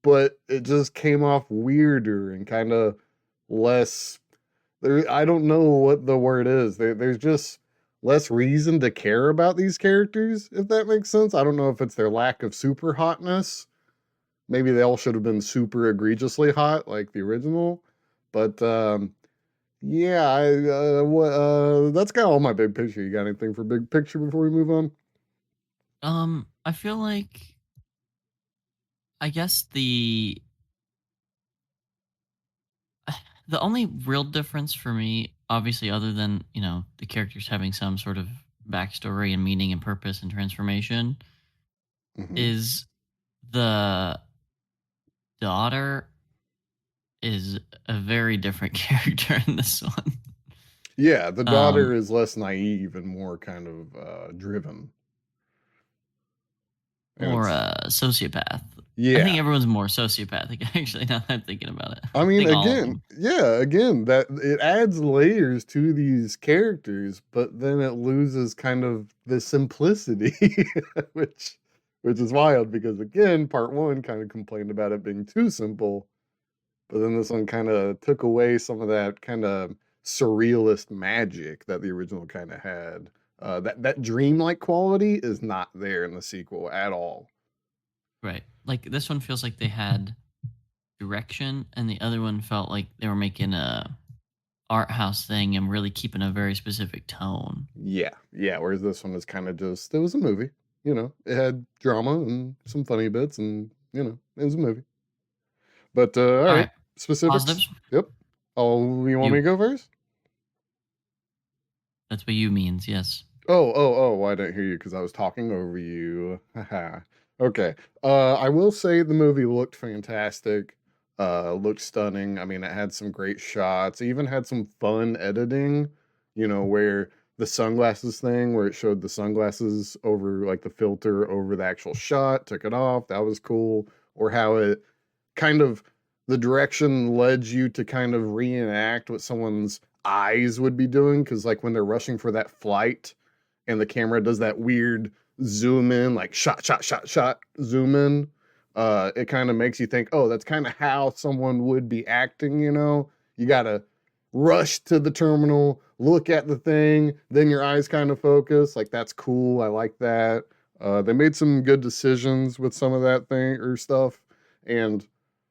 but it just came off weirder and kind of less there. I don't know what the word is. There's just less reason to care about these characters, if that makes sense. I don't know if it's their lack of super hotness. Maybe they all should have been super egregiously hot like the original. But yeah, that's kind of all my big picture. You got anything for big picture before we move on? I feel like I guess the only real difference for me, obviously, other than the characters having some sort of backstory and meaning and purpose and transformation, Hmm. is the daughter is a very different character in this one. Yeah, the Um, daughter is less naive and more kind of driven, and more it's a sociopath. I think yeah. everyone's more sociopathic, actually, now that I'm thinking about it. I I mean, think all of again, them. yeah, again, that it adds layers to these characters, but then it loses kind of the simplicity, which which is wild because again, part one kind of complained about it being too simple, but then this one kind of took away some of that kind of surrealist magic that the original kind of had. That dreamlike quality is not there in the sequel at all. Right. Like this one feels like they had direction, and the other one felt like they were making a art house thing and really keeping a very specific tone. Yeah. Whereas this one is kind of just it was a movie. It had drama and some funny bits, and it was a movie. But all All right, right. specifics. Positives. Yep. Oh, you want me You. to go first? That's what you means. Yes. Oh. Well, I didn't hear you because I was talking over you. Haha. Okay. I will say the movie looked fantastic. Looked stunning. I mean, it had some great shots. It even had some fun editing. Where the sunglasses thing, where it showed the sunglasses over like the filter over the actual shot, took it off. That was cool. Or how it kind of the direction led you to kind of reenact what someone's eyes would be doing, because like when they're rushing for that flight and the camera does that weird zoom in, like shot, shot, shot, shot, zoom in. It kind of makes you think, oh, that's kind of how someone would be acting, you know? You gotta rush to the terminal, look at the thing, then your eyes kind of focus. Like, that's cool. I like that. They made some good decisions with some of that thing or stuff. And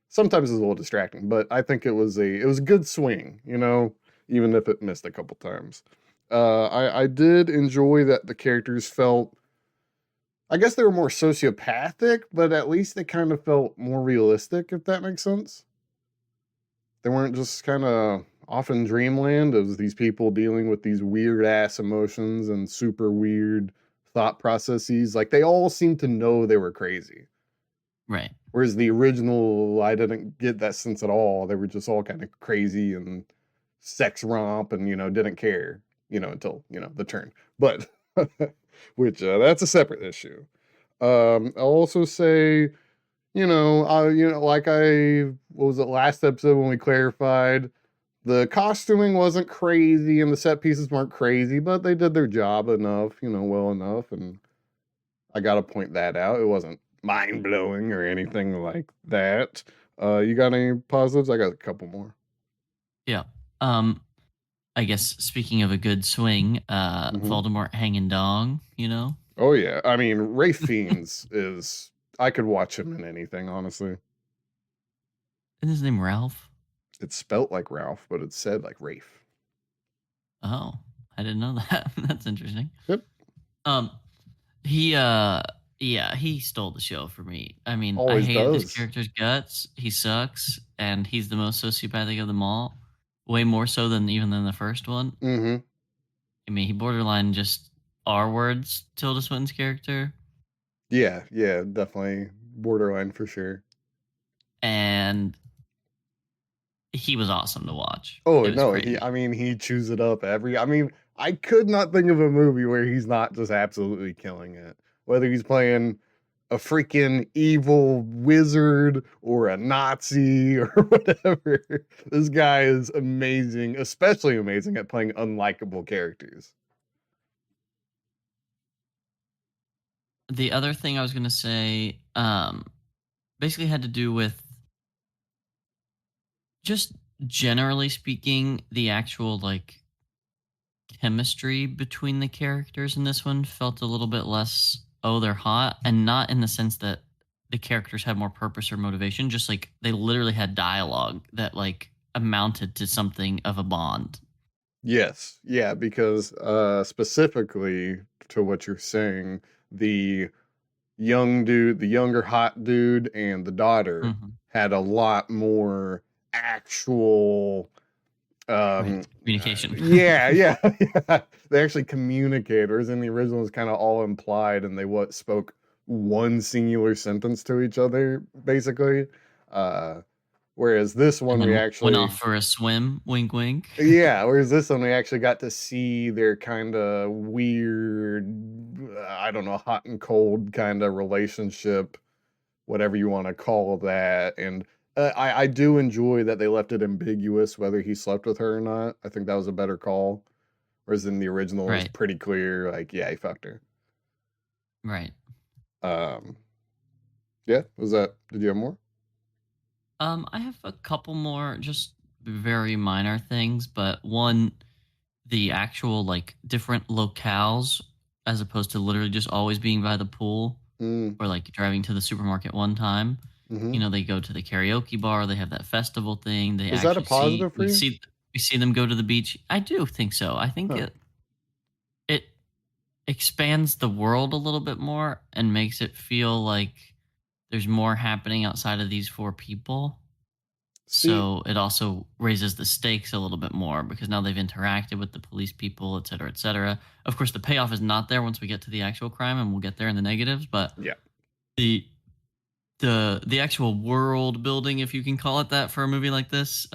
sometimes it's a little distracting, but I think it was a good swing, you know, even if it missed a couple times. I did enjoy that the characters felt, I guess they were more sociopathic, but at least they kind of felt more realistic, if that makes sense. They weren't just kind of off in dreamland of these people dealing with these weird ass emotions and super weird thought processes. Like they all seemed to know they were crazy. Right. Whereas the original, I didn't get that sense at all. They were just all kind of crazy and sex romp and, you know, didn't care, you know, until, you know, the turn. But, which, that's a separate issue. I'll also say, like what was it, last episode when we clarified, the costuming wasn't crazy and the set pieces weren't crazy, but they did their job enough, you know, well enough. And I got to point that out. It wasn't mind blowing or anything like that. You got any positives? I got a couple more. Yeah. Um, I guess speaking of a good swing, Hmm. Voldemort hanging dong, you know? Oh yeah, I mean Rafe Fiennes is. I could watch him in anything, honestly. Isn't his name Ralph? It's spelt like Ralph, but it's said like Rafe. Oh, I didn't know that. That's interesting. Yep, Um, he yeah, he stole the show for me. I mean, I always hated his does. character's guts. He sucks, and he's the most sociopathic of them all. Way more so than even than the first one. Mm-hmm. I mean, he borderline just R words Tilda Swinton's character, Yeah, yeah, definitely borderline for sure. and he was awesome to watch. Oh It was no, he. crazy. I mean, he chews it up every. I mean, I could not think of a movie where he's not just absolutely killing it. Whether he's playing a freaking evil wizard or a Nazi or whatever, this guy is amazing, especially amazing at playing unlikable characters. The other thing I was gonna say, basically had to do with just generally speaking, the actual like chemistry between the characters in this one felt a little bit less, oh, they're hot, and not in the sense that the characters had more purpose or motivation, just like they literally had dialogue that like amounted to something of a bond. Yes, yeah, because specifically to what you're saying, the young dude, the younger hot dude, and the daughter Mhm. had a lot more actual. Right. Um, Communication. yeah, yeah, yeah. They actually communicate, whereas in the original it's kind of all implied, and they what spoke one singular sentence to each other, basically. Uh, whereas this And one we then went actually off for a swim, wink, wink. yeah, whereas this one we actually got to see their kind of weird, I don't know, hot and cold kind of relationship, whatever you want to call that. And I do enjoy that they left it ambiguous whether he slept with her or not. I think that was a better call. Whereas in the original, it was Right. pretty clear, like, yeah, he fucked her. Right. Um, yeah, was that, did you have more? I have a couple more just very minor things, but one, the actual like different locales as opposed to literally just always being by the pool Mm, or like driving to the supermarket one time. hmm. You know, they go to the karaoke bar, they have that festival thing. They Was that a actually see positive for you? we see them go to the beach. I do think so. I think Huh. it expands the world a little bit more and makes it feel like there's more happening outside of these four people. See, So it also raises the stakes a little bit more because now they've interacted with the police people, et cetera, et cetera. Of course, the payoff is not there once we get to the actual crime, and we'll get there in the negatives. But yeah. the the actual world building, if you can call it that, for a movie like this,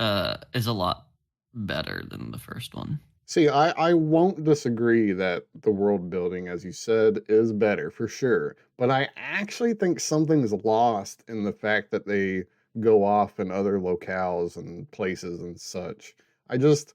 is a lot better than the first one. See, I won't disagree that the world building, as you said, is better for sure. But I actually think something's lost in the fact that they go off in other locales and places and such. I just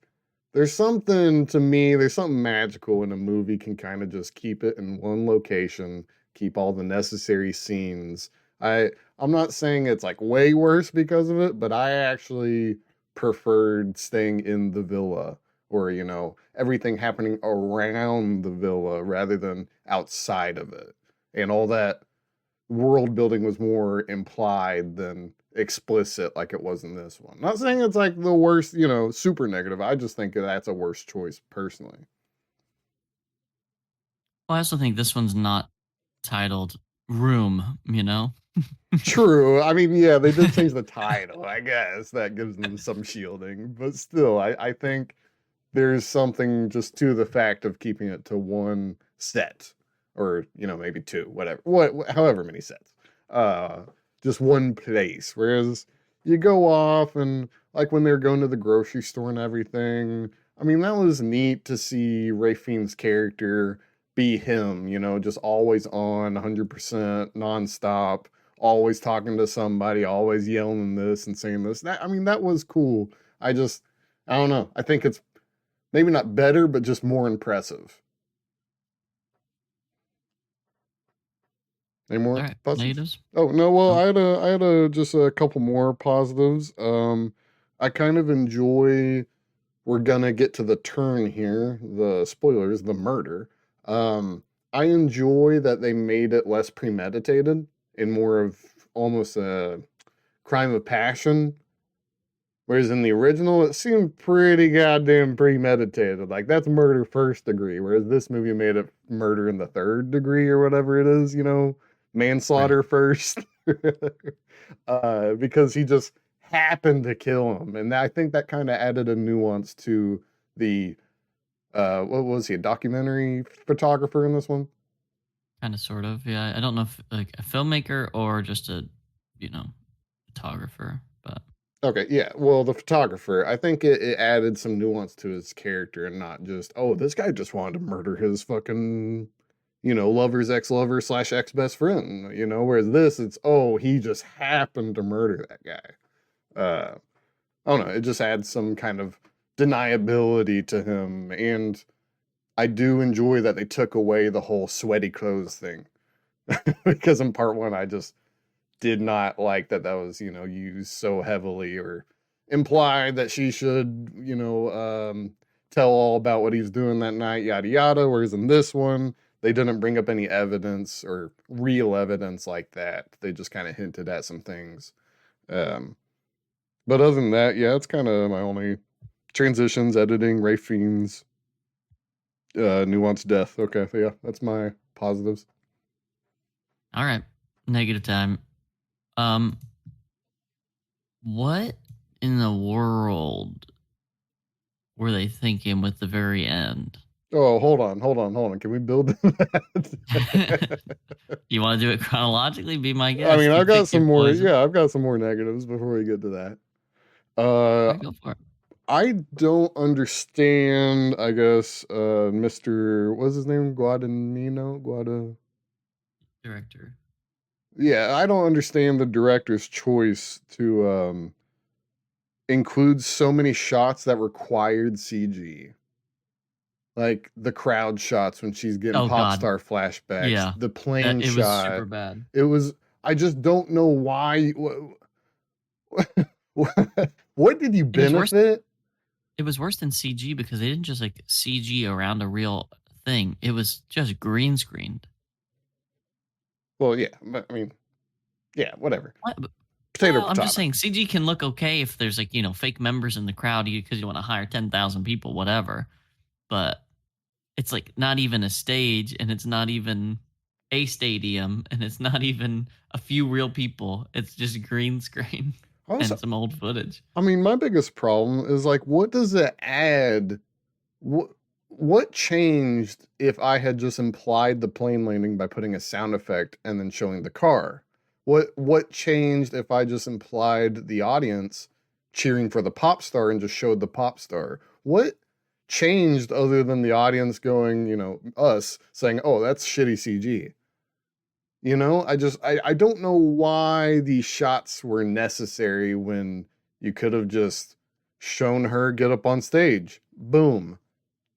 there's something to me, there's something magical when a movie can kind of just keep it in one location, keep all the necessary scenes. I'm not saying it's like way worse because of it, but I actually preferred staying in the villa or, everything happening around the villa rather than outside of it. And all that world building was more implied than explicit like it was in this one. Not saying it's like the worst, super negative. I just think that's a worse choice personally. Well, I also think this one's not titled Room, you know? True. I mean, yeah, they did change the title. I guess that gives them some shielding, but still, I think there's something just to the fact of keeping it to one set or, maybe two, whatever, however many sets. Uh, just one place. Whereas you go off and like when they're going to the grocery store and everything, I mean, that was neat to see Ray Fiennes' character be him, just always on 100% nonstop, always talking to somebody, always yelling this and saying this. I mean, that was cool. I don't know. I think it's maybe not better, but just more impressive. Any All more right, positives? negatives? Oh no, well Oh, I had just a couple more positives. I kind of enjoy. We're gonna get to the turn here. The spoilers, the murder. Um, I enjoy that they made it less premeditated and more of almost a crime of passion. Whereas in the original, it seemed pretty goddamn premeditated. Like that's murder first degree. Whereas this movie made it murder in the third degree or whatever it is, right. manslaughter first. Because he just happened to kill him. And I think that kind of added a nuance to the, what was he, a documentary photographer in this one? Kind of, sort of. Yeah, I don't know if like a filmmaker or just a, you know, photographer, but Okay, yeah. Well, the photographer, I think it added some nuance to his character and not just, oh, this guy just wanted to murder his fucking, lover's ex-lover slash ex-best friend, whereas this, it's, oh, he just happened to murder that guy. I don't know, it just adds some kind of deniability to him. And I do enjoy that they took away the whole sweaty clothes thing. Because in part one, I just did not like that was used so heavily or implied that she should tell all about what he's doing that night, yada yada, whereas in this one they didn't bring up any evidence or real evidence like that. They just kind of hinted at some things. um but other than that, yeah, it's kind of my only transitions, editing, Ray Fiennes, nuanced death. Okay, so yeah, that's my positives. all right. Negative time. Um, what in the world were they thinking with the very end? Oh, hold on. Can we build that? You want to do it chronologically? Be my I mean, guest. You pick your poison. I've got some more negatives before we get to that. All Uh, right, go for it. I don't understand, I guess, Mr. What's his name? Guadagnino? Director. Yeah, I don't understand the director's choice to include so many shots that required CG. Like the crowd shots when she's getting Oh pop God. star flashbacks, Yeah. the That plane it was super shot. bad. It was, I just don't know why. What did you It was worse. benefit? It was worse than CG because they didn't just like CG around a real thing. It was just green screened. Well, yeah, but I mean, yeah, whatever. What? Potato, Well, I'm just potato. saying CG can look okay if there's like, fake members in the crowd because you want to hire 10,000 people, whatever. But it's like not even a stage and it's not even a stadium and it's not even a few real people. It's just green screen Also, and some old footage. I mean, my biggest problem is like, what does it add? What what changed if I had just implied the plane landing by putting a sound effect and then showing the car? What changed if I just implied the audience cheering for the pop star and just showed the pop star? What changed other than the audience going, us saying, "Oh, that's shitty CG." I don't know why these shots were necessary when you could have just shown her get up on stage. Boom.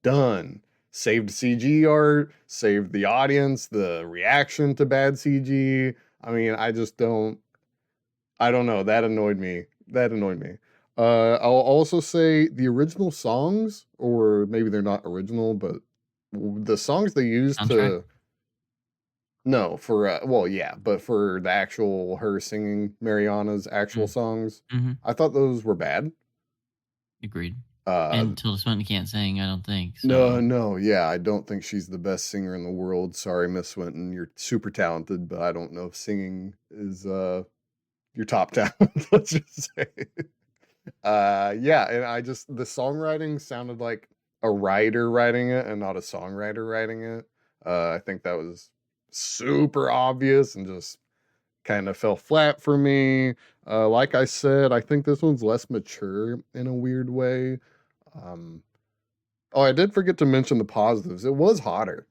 Done. Saved CG art, saved the audience, the reaction to bad CG. I mean, I don't know. That annoyed me. That annoyed me. I'll also say the original songs, or maybe they're not original, but the songs they used Soundtrack? to no, for well, yeah, but for the actual her singing Mariana's actual Mm. songs, Hmm. I thought those were bad. Agreed. Uh And Tilda Swinton can't sing, I don't think. no, So, no, yeah, I don't think she's the best singer in the world. Sorry, Miss Swinton, you're super talented, but I don't know if singing is your top talent, let's just say. Yeah, and the songwriting sounded like a writer writing it and not a songwriter writing it. I think that was super obvious and just kind of fell flat for me. Like I said, I think this one's less mature in a weird way. Um, oh, I did forget to mention the positives. It was hotter.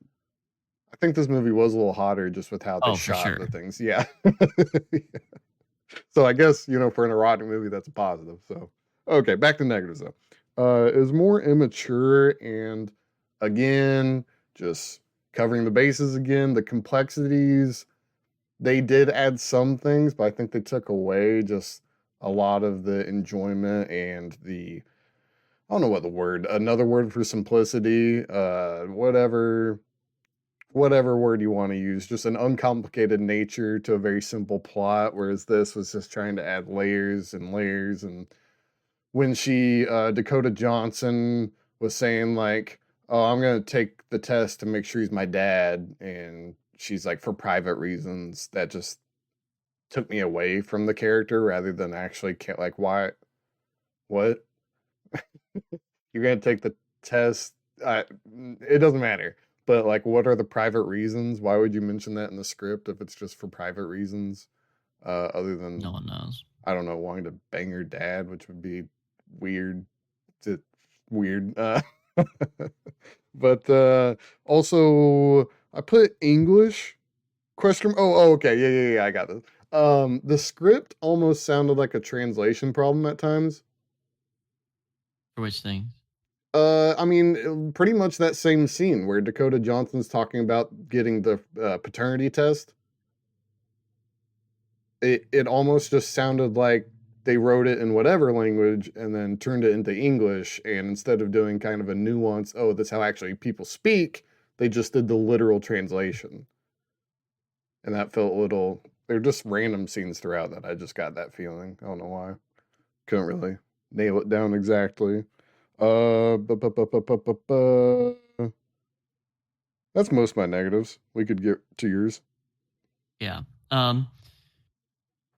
I think this movie was a little hotter just with how they oh, for shot the sure. things. Yeah. So I guess, for an erotic movie, that's a positive. So, okay, back to negatives though. It was more immature and again, just covering the bases again, the complexities. They did add some things, but I think they took away just a lot of the enjoyment and I don't know what the word, another word for simplicity, whatever word you want to use, just an uncomplicated nature to a very simple plot, whereas this was just trying to add layers and layers. And when Dakota Johnson was saying, like, oh, I'm going to take the test to make sure he's my dad, and she's like, for private reasons, that just took me away from the character rather than actually, like, why, what? You're going to take the test? It doesn't matter. But like, what are the private reasons? Why would you mention that in the script if it's just for private reasons? Other than No one knows. I don't know, wanting to bang your dad, which would be weird. It's weird. But also I put English question. Oh, okay, yeah. I got this. The script almost sounded like a translation problem at times. For which things? I mean, pretty much that same scene where Dakota Johnson's talking about getting the paternity test. It almost just sounded like they wrote it in whatever language and then turned it into English. And instead of doing kind of a nuance, oh, that's how actually people speak, they just did the literal translation. And that felt a little. They're just random scenes throughout that I just got that feeling. I don't know why. Couldn't really nail it down exactly. That's most of my negatives. We could get to yours. Yeah. Um,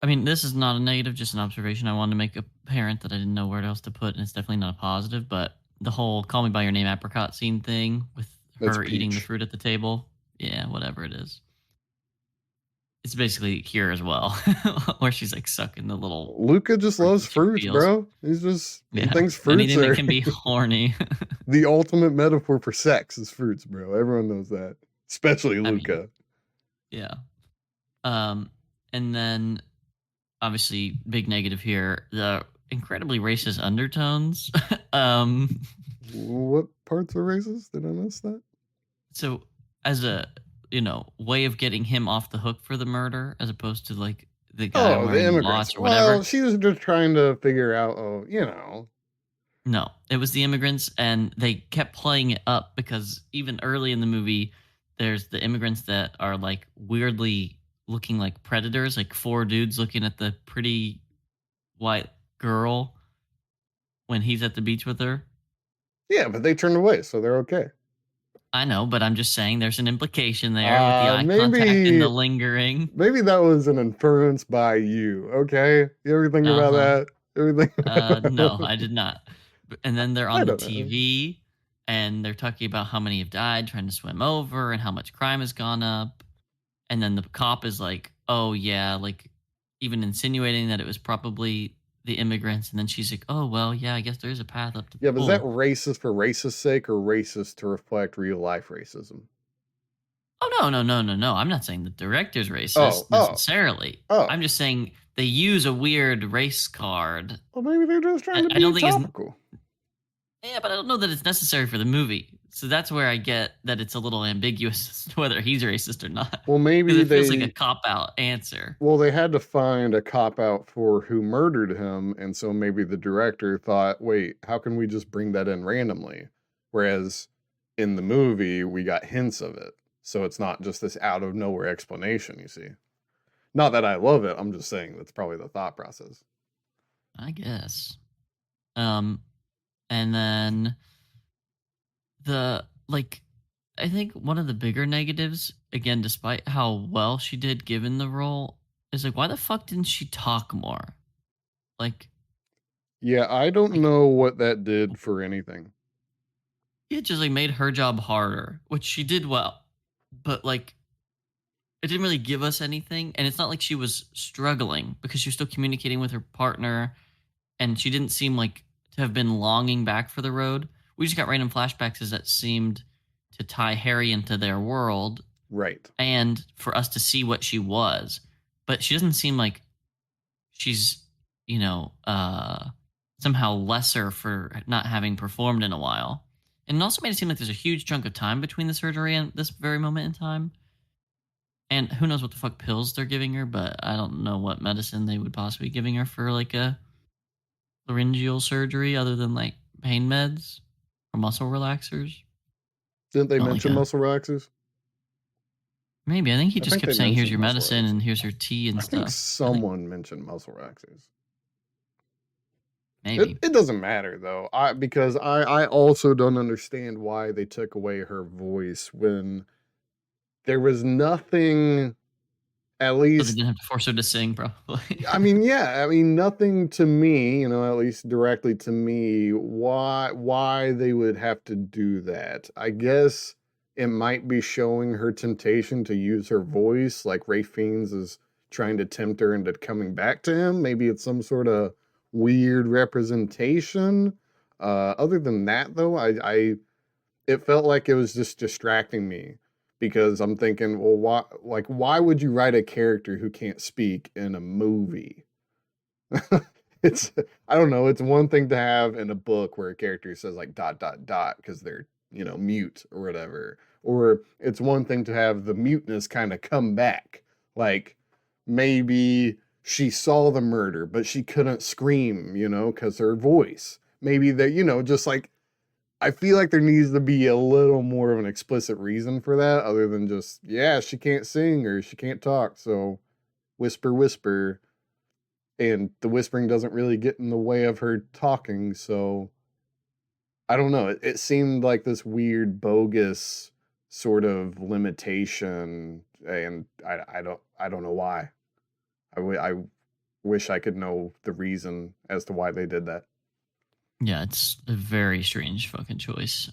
I mean, this is not a negative, just an observation. I wanted to make apparent that I didn't know where else to put, and it's definitely not a positive. But the whole "Call Me by Your Name" apricot scene thing with That's her eating the Peach. fruit at the table, yeah, whatever it is, it's basically here as well, where she's like sucking the little Luca just fruit loves that she fruits, peels. bro. He Yeah, thinks fruits anything that are can be horny. the ultimate metaphor for sex is fruits, bro. Everyone knows that. Especially I mean, Luca. yeah. Um, and then obviously big negative here, the incredibly racist undertones. um, What parts are racist? Did I miss that? so as a way of getting him off the hook for the murder, as opposed to like the guy Oh, the wearing the immigrants. watch or Well, whatever. she was just trying to figure out, No, it was the immigrants, and they kept playing it up because even early in the movie, there's the immigrants that are like weirdly looking like predators, like four dudes looking at the pretty white girl when he's at the beach with her. yeah, but they turned away, so they're okay. I know, but I'm just saying there's an implication there with the eye contact and Maybe the lingering. maybe that was an inference by you. Okay, you ever think Uh about huh. that? Everything. No, I did not. And then they're I on the don't know. TV and they're talking about how many have died trying to swim over and how much crime has gone up. And then the cop is like, oh, yeah, like even insinuating that it was probably the immigrants. And then she's like, oh, well, yeah, I guess there is a path up to the Yeah, but is that pool. racist for racist sake or racist to reflect real life racism? Oh, no. I'm not saying the director's Oh, racist oh, necessarily. oh. I'm just saying they use a weird race card. Well, maybe they're just trying to I be don't think it's topical. yeah, but I don't know that it's necessary for the movie. So that's where I get that it's a little ambiguous as to whether he's racist or not, Well, because maybe it feels like a they cop out answer. well, they had to find a cop out for who murdered him, and so maybe the director thought, wait, how can we just bring that in randomly? Whereas in the movie, we got hints of it. So it's not just this out of nowhere explanation, you see. Not that I love it, I'm just saying that's probably the thought process. I guess. Um, and then the like I think one of the bigger negatives, again, despite how well she did given the role, is like why the fuck didn't she talk more? Like Yeah, I don't like know what that did for anything. it just like made her job harder, which she did well. But like it didn't really give us anything. And it's not like she was struggling because she was still communicating with her partner and she didn't seem like to have been longing back for the road. We just got random flashbacks as that seemed to tie Harry into their world Right. and for us to see what she was. But she doesn't seem like she's, you know, somehow lesser for not having performed in a while. And it also made it seem like there's a huge chunk of time between the surgery and this very moment in time. And who knows what the fuck pills they're giving her, but I don't know what medicine they would possibly be giving her for like a laryngeal surgery other than like pain meds or muscle relaxers. Didn't they Not like mention a muscle relaxers? maybe. I think he I just think kept they saying, "Here's mentioned your muscle medicine and relaxers. here's your tea and I think stuff." I think someone mentioned muscle relaxers. It maybe it doesn't matter though. I also don't understand why they took away her voice when there was nothing at so they least didn't have to force her to sing, probably. I mean, yeah, I mean nothing to me, at least directly to me, why they would have to do that. I guess it might be showing her temptation to use her voice, like Ray Fiennes is trying to tempt her into coming back to him. Maybe it's some sort of weird representation. Other than that, though, I it felt like it was just distracting me because I'm thinking, well, why would you write a character who can't speak in a movie? It's I don't know, it's one thing to have in a book where a character says like dot dot dot because they're, mute or whatever. Or it's one thing to have the muteness kind of come back. Like maybe she saw the murder, but she couldn't scream, because her voice. Maybe that, just like I feel like there needs to be a little more of an explicit reason for that other than just, yeah, she can't sing or she can't talk. So whisper, whisper. And the whispering doesn't really get in the way of her talking. So I don't know. It seemed like this weird, bogus sort of limitation. And I don't know why. I wish I could know the reason as to why they did that. Yeah, it's a very strange fucking choice.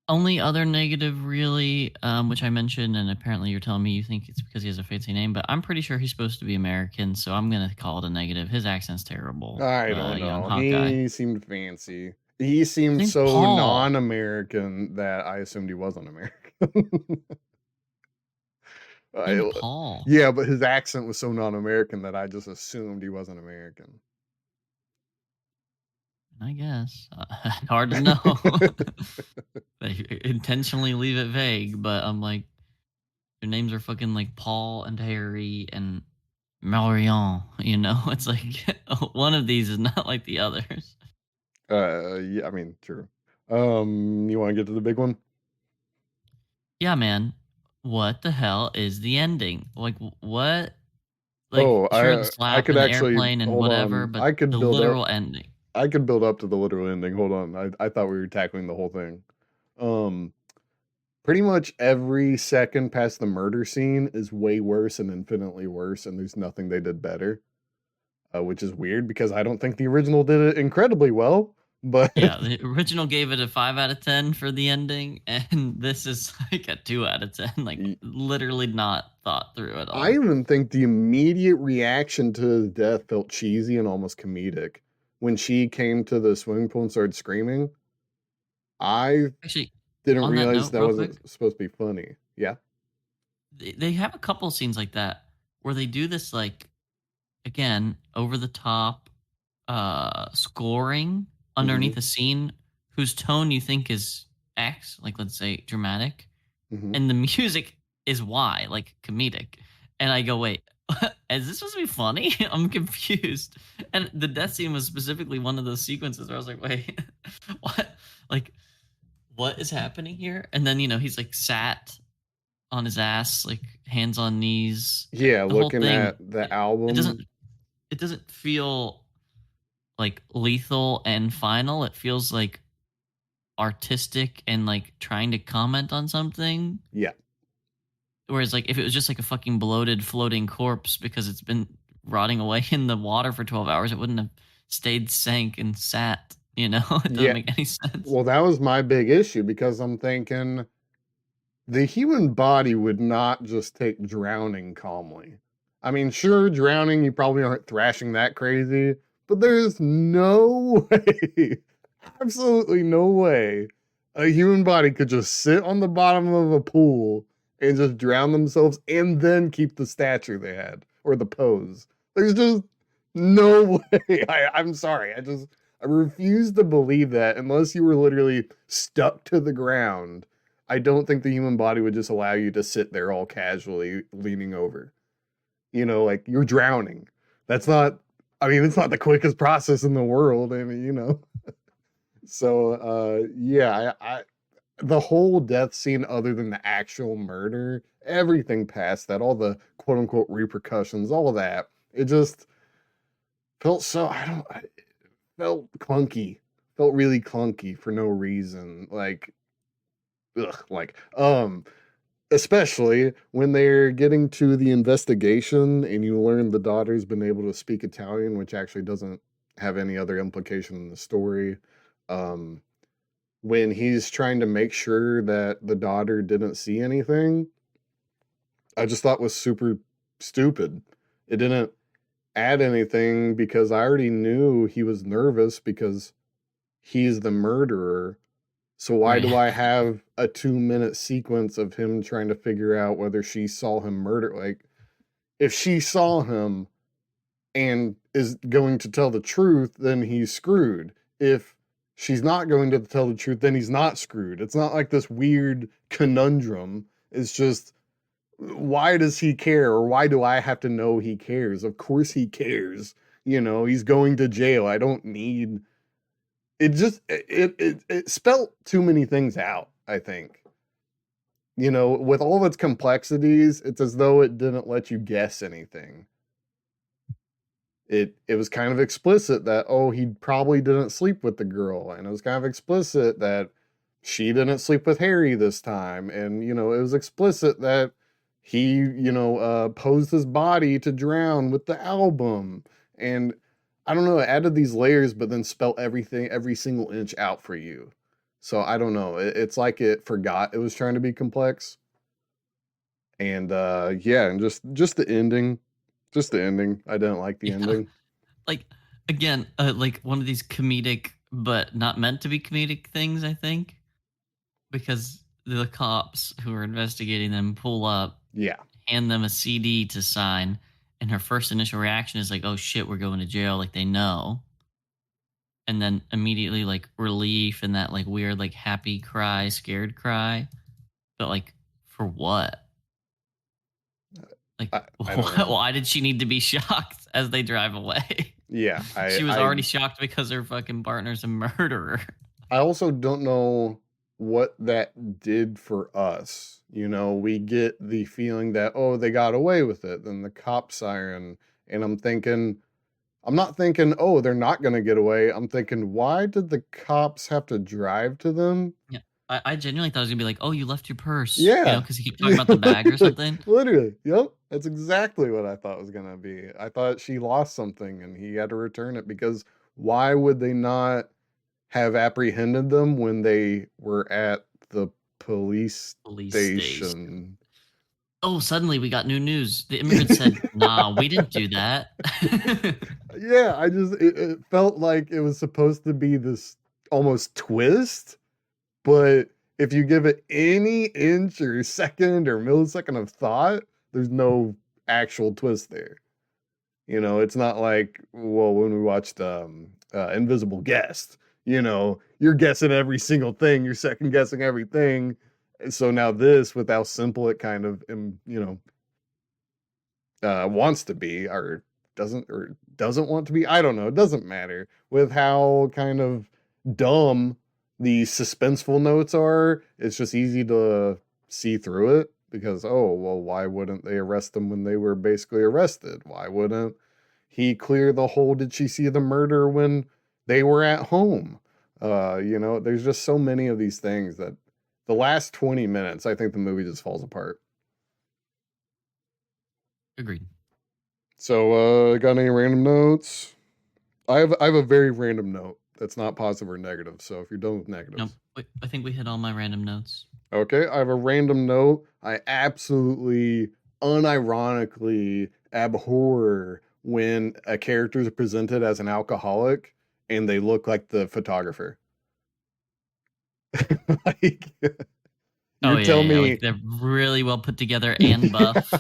Only other negative, really, which I mentioned, and apparently you're telling me you think it's because he has a fancy name, but I'm pretty sure he's supposed to be American, so I'm gonna call it a negative. His accent's terrible. I The don't young know. Hawkeye. He seemed fancy. He His seemed name's so Paul. non-American that I assumed he wasn't American. His name's I, Paul. yeah, but his accent was so non-American that I just assumed he wasn't American. I guess. Hard to know. They intentionally leave it vague, but I'm like, their names are fucking like Paul and Harry and Marion. It's like one of these is not like the others. Yeah, I mean, true. You want to get to the big one? Yeah, man. What the hell is the ending? Like, what? Like, Oh, sure, the I slap could and the actually airplane and hold whatever, on. but the literal ending. I could build up to the literal ending. Hold on. I thought we were tackling the whole thing. Um, Pretty much every second past the murder scene is way worse and infinitely worse, and there's nothing they did better. Which is weird because I don't think the original did it incredibly well. But Yeah, the original gave it a 5 out of 10 for the ending, and this is like a 2 out of 10. Like, literally not thought through at I all. even think the immediate reaction to his death felt cheesy and almost comedic. When she came to the swimming pool and started screaming, I Actually, Didn't On that realize note, that real quick, wasn't supposed to be funny. Yeah. they have a couple scenes like that where they do this like again over the top scoring Hmm. underneath a scene whose tone you think is X, like let's say dramatic, Hmm. and the music is Y, like comedic. And I go, wait, is this supposed to be funny? I'm confused. And the death scene was specifically one of those sequences where I was like, wait, what? Like, what is happening here? And then, he's like sat on his ass, like hands on knees. Yeah, The whole looking thing, at the it doesn't album. it doesn't feel like lethal and final. It feels like artistic and like trying to comment on something. Yeah. Whereas like if it was just like a fucking bloated floating corpse because it's been rotting away in the water for 12 hours, it wouldn't have stayed sank and sat, It doesn't Yeah. make any sense. Well, that was my big issue because I'm thinking the human body would not just take drowning calmly. I mean, sure, drowning, you probably aren't thrashing that crazy, but there's no way, absolutely no way, a human body could just sit on the bottom of a pool and just drown themselves and then keep the stature they had or the pose. There's just no way. I'm sorry. I refuse to believe that unless you were literally stuck to the ground. I don't think the human body would just allow you to sit there all casually leaning over. Like you're drowning. That's not, I mean, it's not the quickest process in the world. I mean. So, yeah, the whole death scene, other than the actual murder, everything past that, all the quote unquote repercussions, all of that, it just felt so, it felt clunky, felt really clunky for no reason. Like, ugh, especially when they're getting to the investigation and you learn the daughter's been able to speak Italian, which actually doesn't have any other implication in the story. Um, when he's trying to make sure that the daughter didn't see anything, I just thought was super stupid. It didn't add anything because I already knew he was nervous because he's the murderer. So why Right. do I have a 2-minute sequence of him trying to figure out whether she saw him murder? Like, if she saw him and is going to tell the truth, then he's screwed. If she's not going to tell the truth, then he's not screwed. It's not like this weird conundrum. It's just, why does he care? Or why do I have to know he cares? Of course he cares. He's going to jail. I don't need it. Just it spelt too many things out, I think. With all of its complexities, it's as though it didn't let you guess anything. It was kind of explicit that, oh, he probably didn't sleep with the girl, and it was kind of explicit that she didn't sleep with Harry this time, and it was explicit that he posed his body to drown with the album. And I don't know, it added these layers but then spelt everything, every single inch out for you. So I don't know, it's like it forgot it was trying to be complex. And yeah, and just the ending, I didn't like the Yeah. ending. Like again, like one of these comedic but not meant to be comedic things, I think, because the cops who are investigating them pull up, Yeah. hand them a CD to sign, and her first initial reaction is like, "Oh shit, we're going to jail." Like they know, and then immediately like relief and that like weird like happy cry, scared cry. But like for what? Like I don't know. why did she need to be shocked as they drive away? Yeah, She was already shocked because her fucking partner's a murderer. I also don't know what that did for us. We get the feeling that, oh, they got away with it, then the cop siren, and I'm not thinking, oh, they're not going to get away. I'm thinking, why did the cops have to drive to them? Yeah. I genuinely thought it was gonna be like, "Oh, you left your purse," Yeah. because he kept talking about the bag or something. Literally. Yep. That's exactly what I thought was going to be. I thought she lost something and he had to return it because why would they not have apprehended them when they were at the police Police station. station? Oh, suddenly we got new news. The immigrant said, "Nah, we didn't do that." Yeah, it felt like it was supposed to be this almost twist, but if you give it any inch or second or millisecond of thought, there's no actual twist there. You know, it's not like, well, when we watched Invisible Guest, you know, you're guessing every single thing, you're second guessing everything. So now this, with how simple it kind of, wants to be, or doesn't want to be, I don't know, it doesn't matter. With how kind of dumb the suspenseful notes are, it's just easy to see through it because, oh, well, why wouldn't they arrest them when they were basically arrested? Why wouldn't he clear the whole did she see the murder when they were at home? You know, there's just so many of these things that the last 20 minutes, I think the movie just falls apart. Agreed. So, got any random notes? I have a very random note that's not positive or negative. So if you're done with negatives, nope. I think we hit all my random notes. Okay, I have a random note. I absolutely, unironically abhor when a character is presented as an alcoholic and they look like the photographer. Like, Oh you're telling yeah, me, like they're really well put together and buff.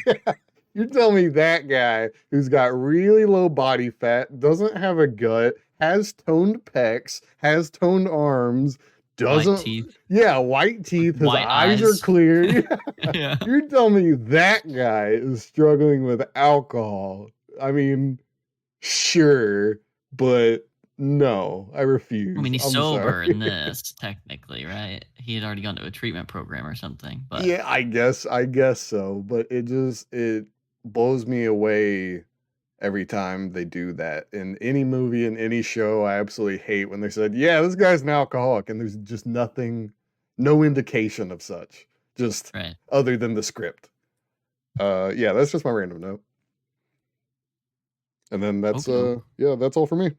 yeah, you're telling me that guy who's got really low body fat, doesn't have a gut, has toned pecs, has toned arms, White doesn't, teeth, yeah, white teeth, his white eyes are eyes. clear. Yeah. Yeah. You're telling me that guy is struggling with alcohol. I mean, sure, but no, I refuse. I mean, he's I'm sober in sorry. this, technically, right? He had already gone to a treatment program or something, but Yeah, I guess so, but it blows me away every time they do that. In any movie, in any show, I absolutely hate when they said, "Yeah, this guy's an alcoholic," and there's just nothing, no indication of such, just right. other than the script. Yeah, that's just my random note. And then that's Okay. yeah, that's all for me.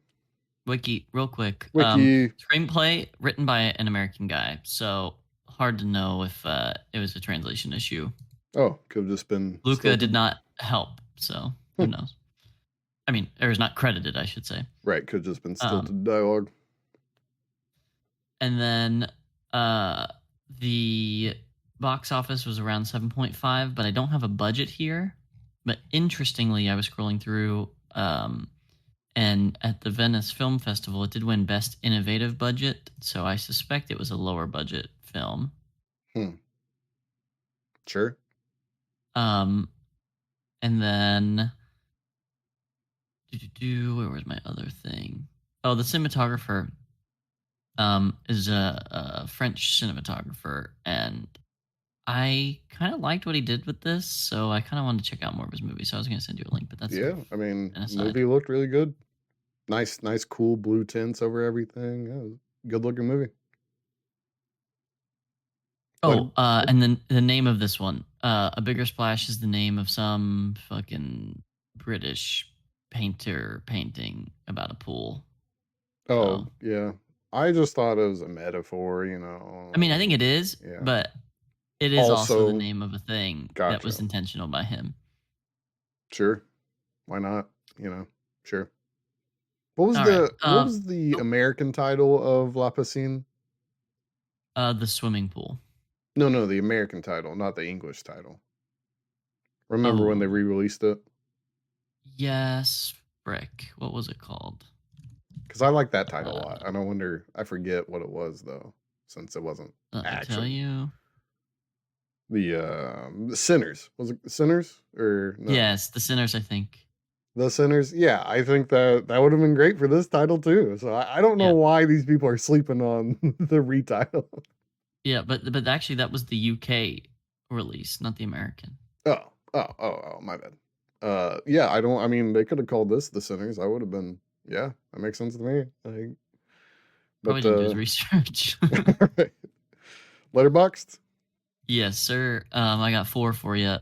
Wiki, real quick. Wiki. Screenplay written by an American guy, so hard to know if it was a translation issue. Oh, could have just been Luca did not help, so who knows? I mean, or is not credited, I should say. Right, could have just been stilted dialogue. And then the box office was around 7.5, but I don't have a budget here. But interestingly, I was scrolling through, and at the Venice Film Festival, it did win Best Innovative Budget. So I suspect it was a lower budget film. Sure. And then, where was my other thing? Oh, the cinematographer is a French cinematographer, and I kind of liked what he did with this, so I kind of wanted to check out more of his movies. So I was going to send you a link, but that's yeah. I mean, an aside. movie looked really good. Nice, cool blue tints over everything. Yeah, good looking movie. Oh, and then the name of this one, A Bigger Splash, is the name of some fucking British painter painting about a pool. Oh, yeah. I just thought it was a metaphor, you know. I mean, I think it is, Yeah. but it is also the Also- name of a thing that was Gotcha. intentional by him. Sure. Why not? You know, sure. What was All the right, what was the American title of La Piscine? The swimming pool. No, the American title, not the English title. Remember when they Oh. re-released it? Yes, frick. What was it called? Because I like that title a lot. And I wonder, I forget what it was though, since it wasn't Let me actually tell you. The Sinners. Was it Sinners or no? Yes, The Sinners, I think. The Sinners. Yeah, I think that would have been great for this title too. So I don't know why these people are sleeping on the retitle. Yeah, but actually that was the UK release, not the American. Oh, my bad. Yeah, I mean, they could have called this The Sinners. I would have been, yeah, that makes sense to me. Probably didn't do his research. Right. Letterboxd? Yes, sir. I got 4 for you.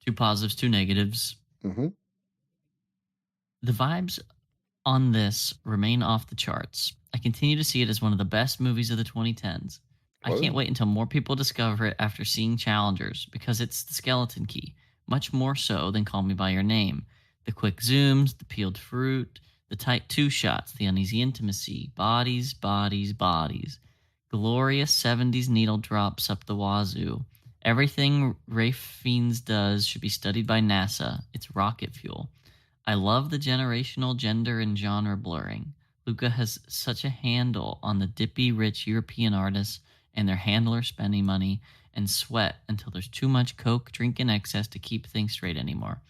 2 positives, 2 negatives. Mm-hmm. The vibes on this remain off the charts. I continue to see it as one of the best movies of the 2010s. I can't wait until more people discover it after seeing Challengers, because it's the skeleton key, much more so than Call Me By Your Name. The quick zooms, the peeled fruit, the tight 2 shots, the uneasy intimacy, bodies, bodies, bodies. Glorious 70s needle drops up the wazoo. Everything Rafe Fiennes does should be studied by NASA. It's rocket fuel. I love the generational gender and genre blurring. Luca has such a handle on the dippy, rich European artists and their handler spending money and sweat until there's too much coke drink in excess to keep things straight anymore.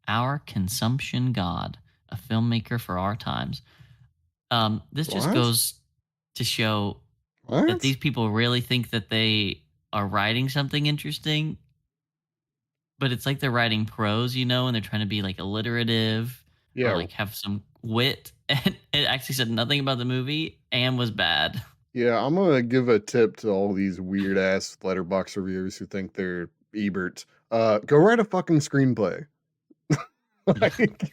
Our consumption god, a filmmaker for our times. This just What? goes to show that What? these people really think that they are writing something interesting, but it's like they're writing prose, and they're trying to be like alliterative or Yeah. like have some wit. And it actually said nothing about the movie and was bad. Yeah, I'm gonna give a tip to all these weird ass letterbox reviewers who think they're Ebert. Go write a fucking screenplay. Like,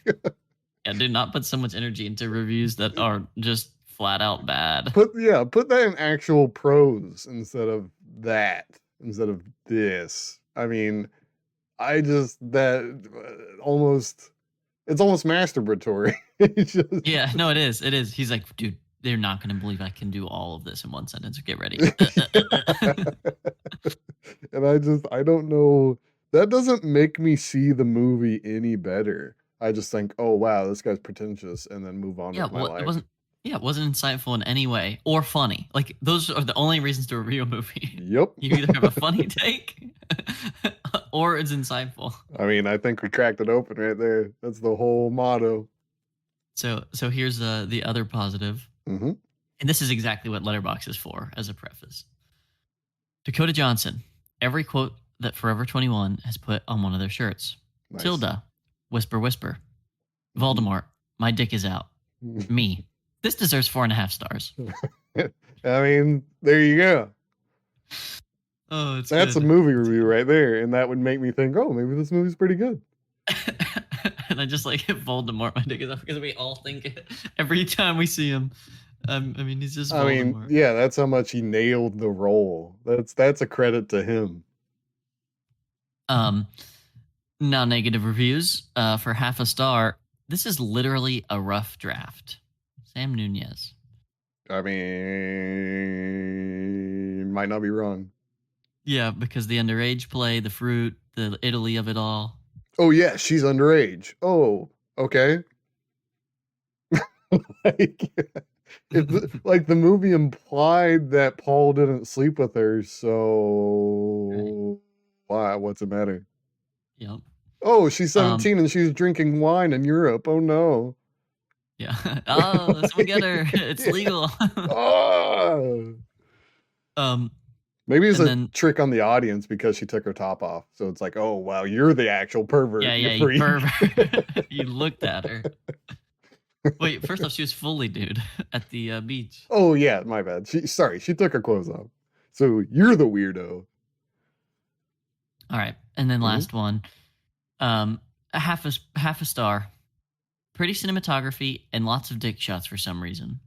Yeah, do not put so much energy into reviews that are just flat out bad. put that in actual prose instead of that, instead of this. I mean, I just that almost it's almost masturbatory. It's just, Yeah, no, it is. It is. He's like, dude, they're not going to believe I can do all of this in one sentence. Get ready. and I don't know. That doesn't make me see the movie any better. I just think, oh wow, this guy's pretentious, and then move on Yeah, with my well, it life. wasn't. Yeah, it wasn't insightful in any way or funny. Like those are the only reasons to review a movie. Yep. You either have a funny take or it's insightful. I mean, I think we cracked it open right there. That's the whole motto. So here's the other positive, Mm-hmm. and this is exactly what Letterboxd is for. As a preface, Dakota Johnson. Every quote that Forever 21 has put on one of their shirts. Nice. Tilda, whisper, whisper. Voldemort, my dick is out. Me. This deserves 4.5 stars. I mean, there you go. Oh, it's That's good. a movie review right there, and that would make me think, oh, maybe this movie's pretty good. And I just like Voldemort, my dick is out, because we all think it every time we see him. I mean, he's just Voldemort. I mean, yeah, that's how much he nailed the role. That's a credit to him. Now negative reviews. For 0.5 star. This is literally a rough draft. Sam Nunez. I mean, might not be wrong. Yeah, because the underage play, the fruit, the Italy of it all. Oh yeah, she's underage. Oh, okay. like, like the movie implied that Paul didn't sleep with her, so why? What's the matter? Yep. Oh, she's 17 and she's drinking wine in Europe. Oh no. Yeah. Oh, someone get her. It's legal. Oh. Maybe it's a trick on the audience because she took her top off. So it's like, oh wow, you're the actual pervert. Yeah, you pervert. You looked at her. Wait, first off, she was fully nude at the beach. Oh yeah, my bad. She took her clothes off. So you're the weirdo. All right, and then last one, a half a star. Pretty cinematography and lots of dick shots for some reason.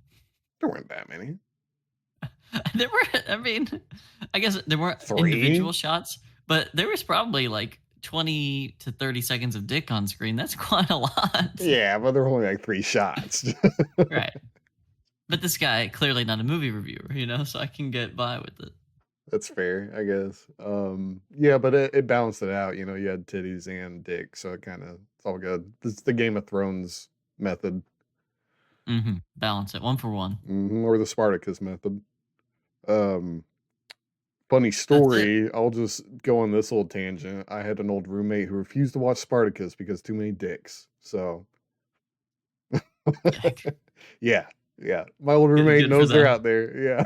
There weren't that many. There were. I mean, I guess there weren't 3 individual shots, but there was probably like 20 to 30 seconds of dick on screen. That's quite a lot. Yeah, but there were only like 3 shots. Right. But this guy, clearly not a movie reviewer, so I can get by with it. That's fair, I guess. Yeah, but it balanced it out. You had titties and dick, so it's all good. This is the Game of Thrones method. Mm-hmm. Balance it 1 for 1. Mm-hmm. Or the Spartacus method. Funny story. I'll just go on this little tangent. I had an old roommate who refused to watch Spartacus because too many dicks. So, yeah. My old roommate knows they're out there. Yeah.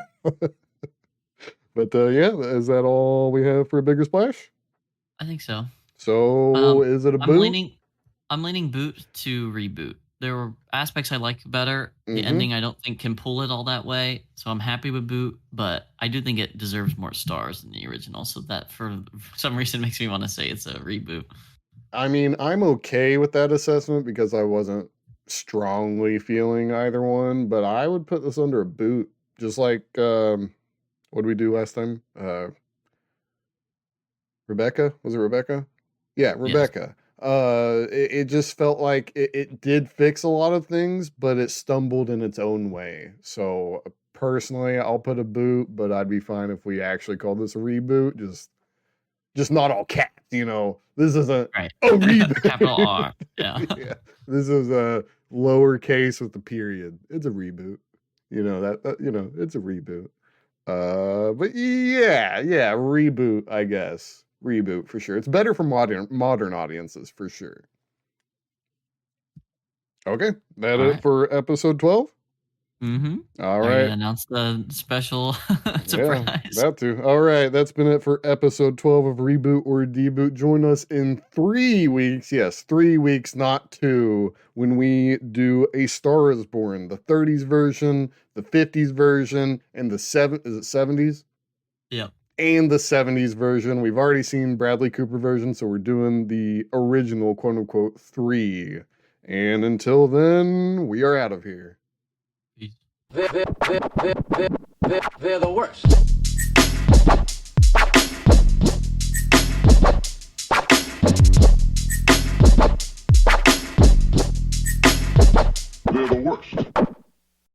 But yeah, is that all we have for a bigger splash? I think so. So is it a boot? I'm leaning boot to reboot. There were aspects I like better. The ending I don't think can pull it all that way. So I'm happy with boot, but I do think it deserves more stars than the original. So that for some reason makes me want to say it's a reboot. I mean, I'm okay with that assessment because I wasn't strongly feeling either one, but I would put this under a boot. Just like what did we do last time? Rebecca? Was it Rebecca? Yeah, Rebecca. Yes. It just felt like it did fix a lot of things, but it stumbled in its own way. So personally, I'll put a boot, but I'd be fine if we actually call this a reboot. Just not all caps, you know. This isn't Right. a reboot. Capital R. Yeah. Yeah. This is a lowercase with the period. It's a reboot. You know that you know, it's a reboot. But yeah, reboot, I guess. Reboot for sure. It's better for modern audiences for sure. Okay, that All it right. for episode 12? Mm-hmm. All Are you right. gonna announce the special Yeah, surprise? that too. All right, that's been it for episode 12 of Reboot or Deboot. Join us in 3 weeks. Yes, 3 weeks, not 2, when we do A Star is Born, the 30s version, the 50s version, and the 70s? Yep. And the 70s version. We've already seen Bradley Cooper version, so we're doing the original quote unquote 3. And until then, we are out of here. Peace. They're the worst.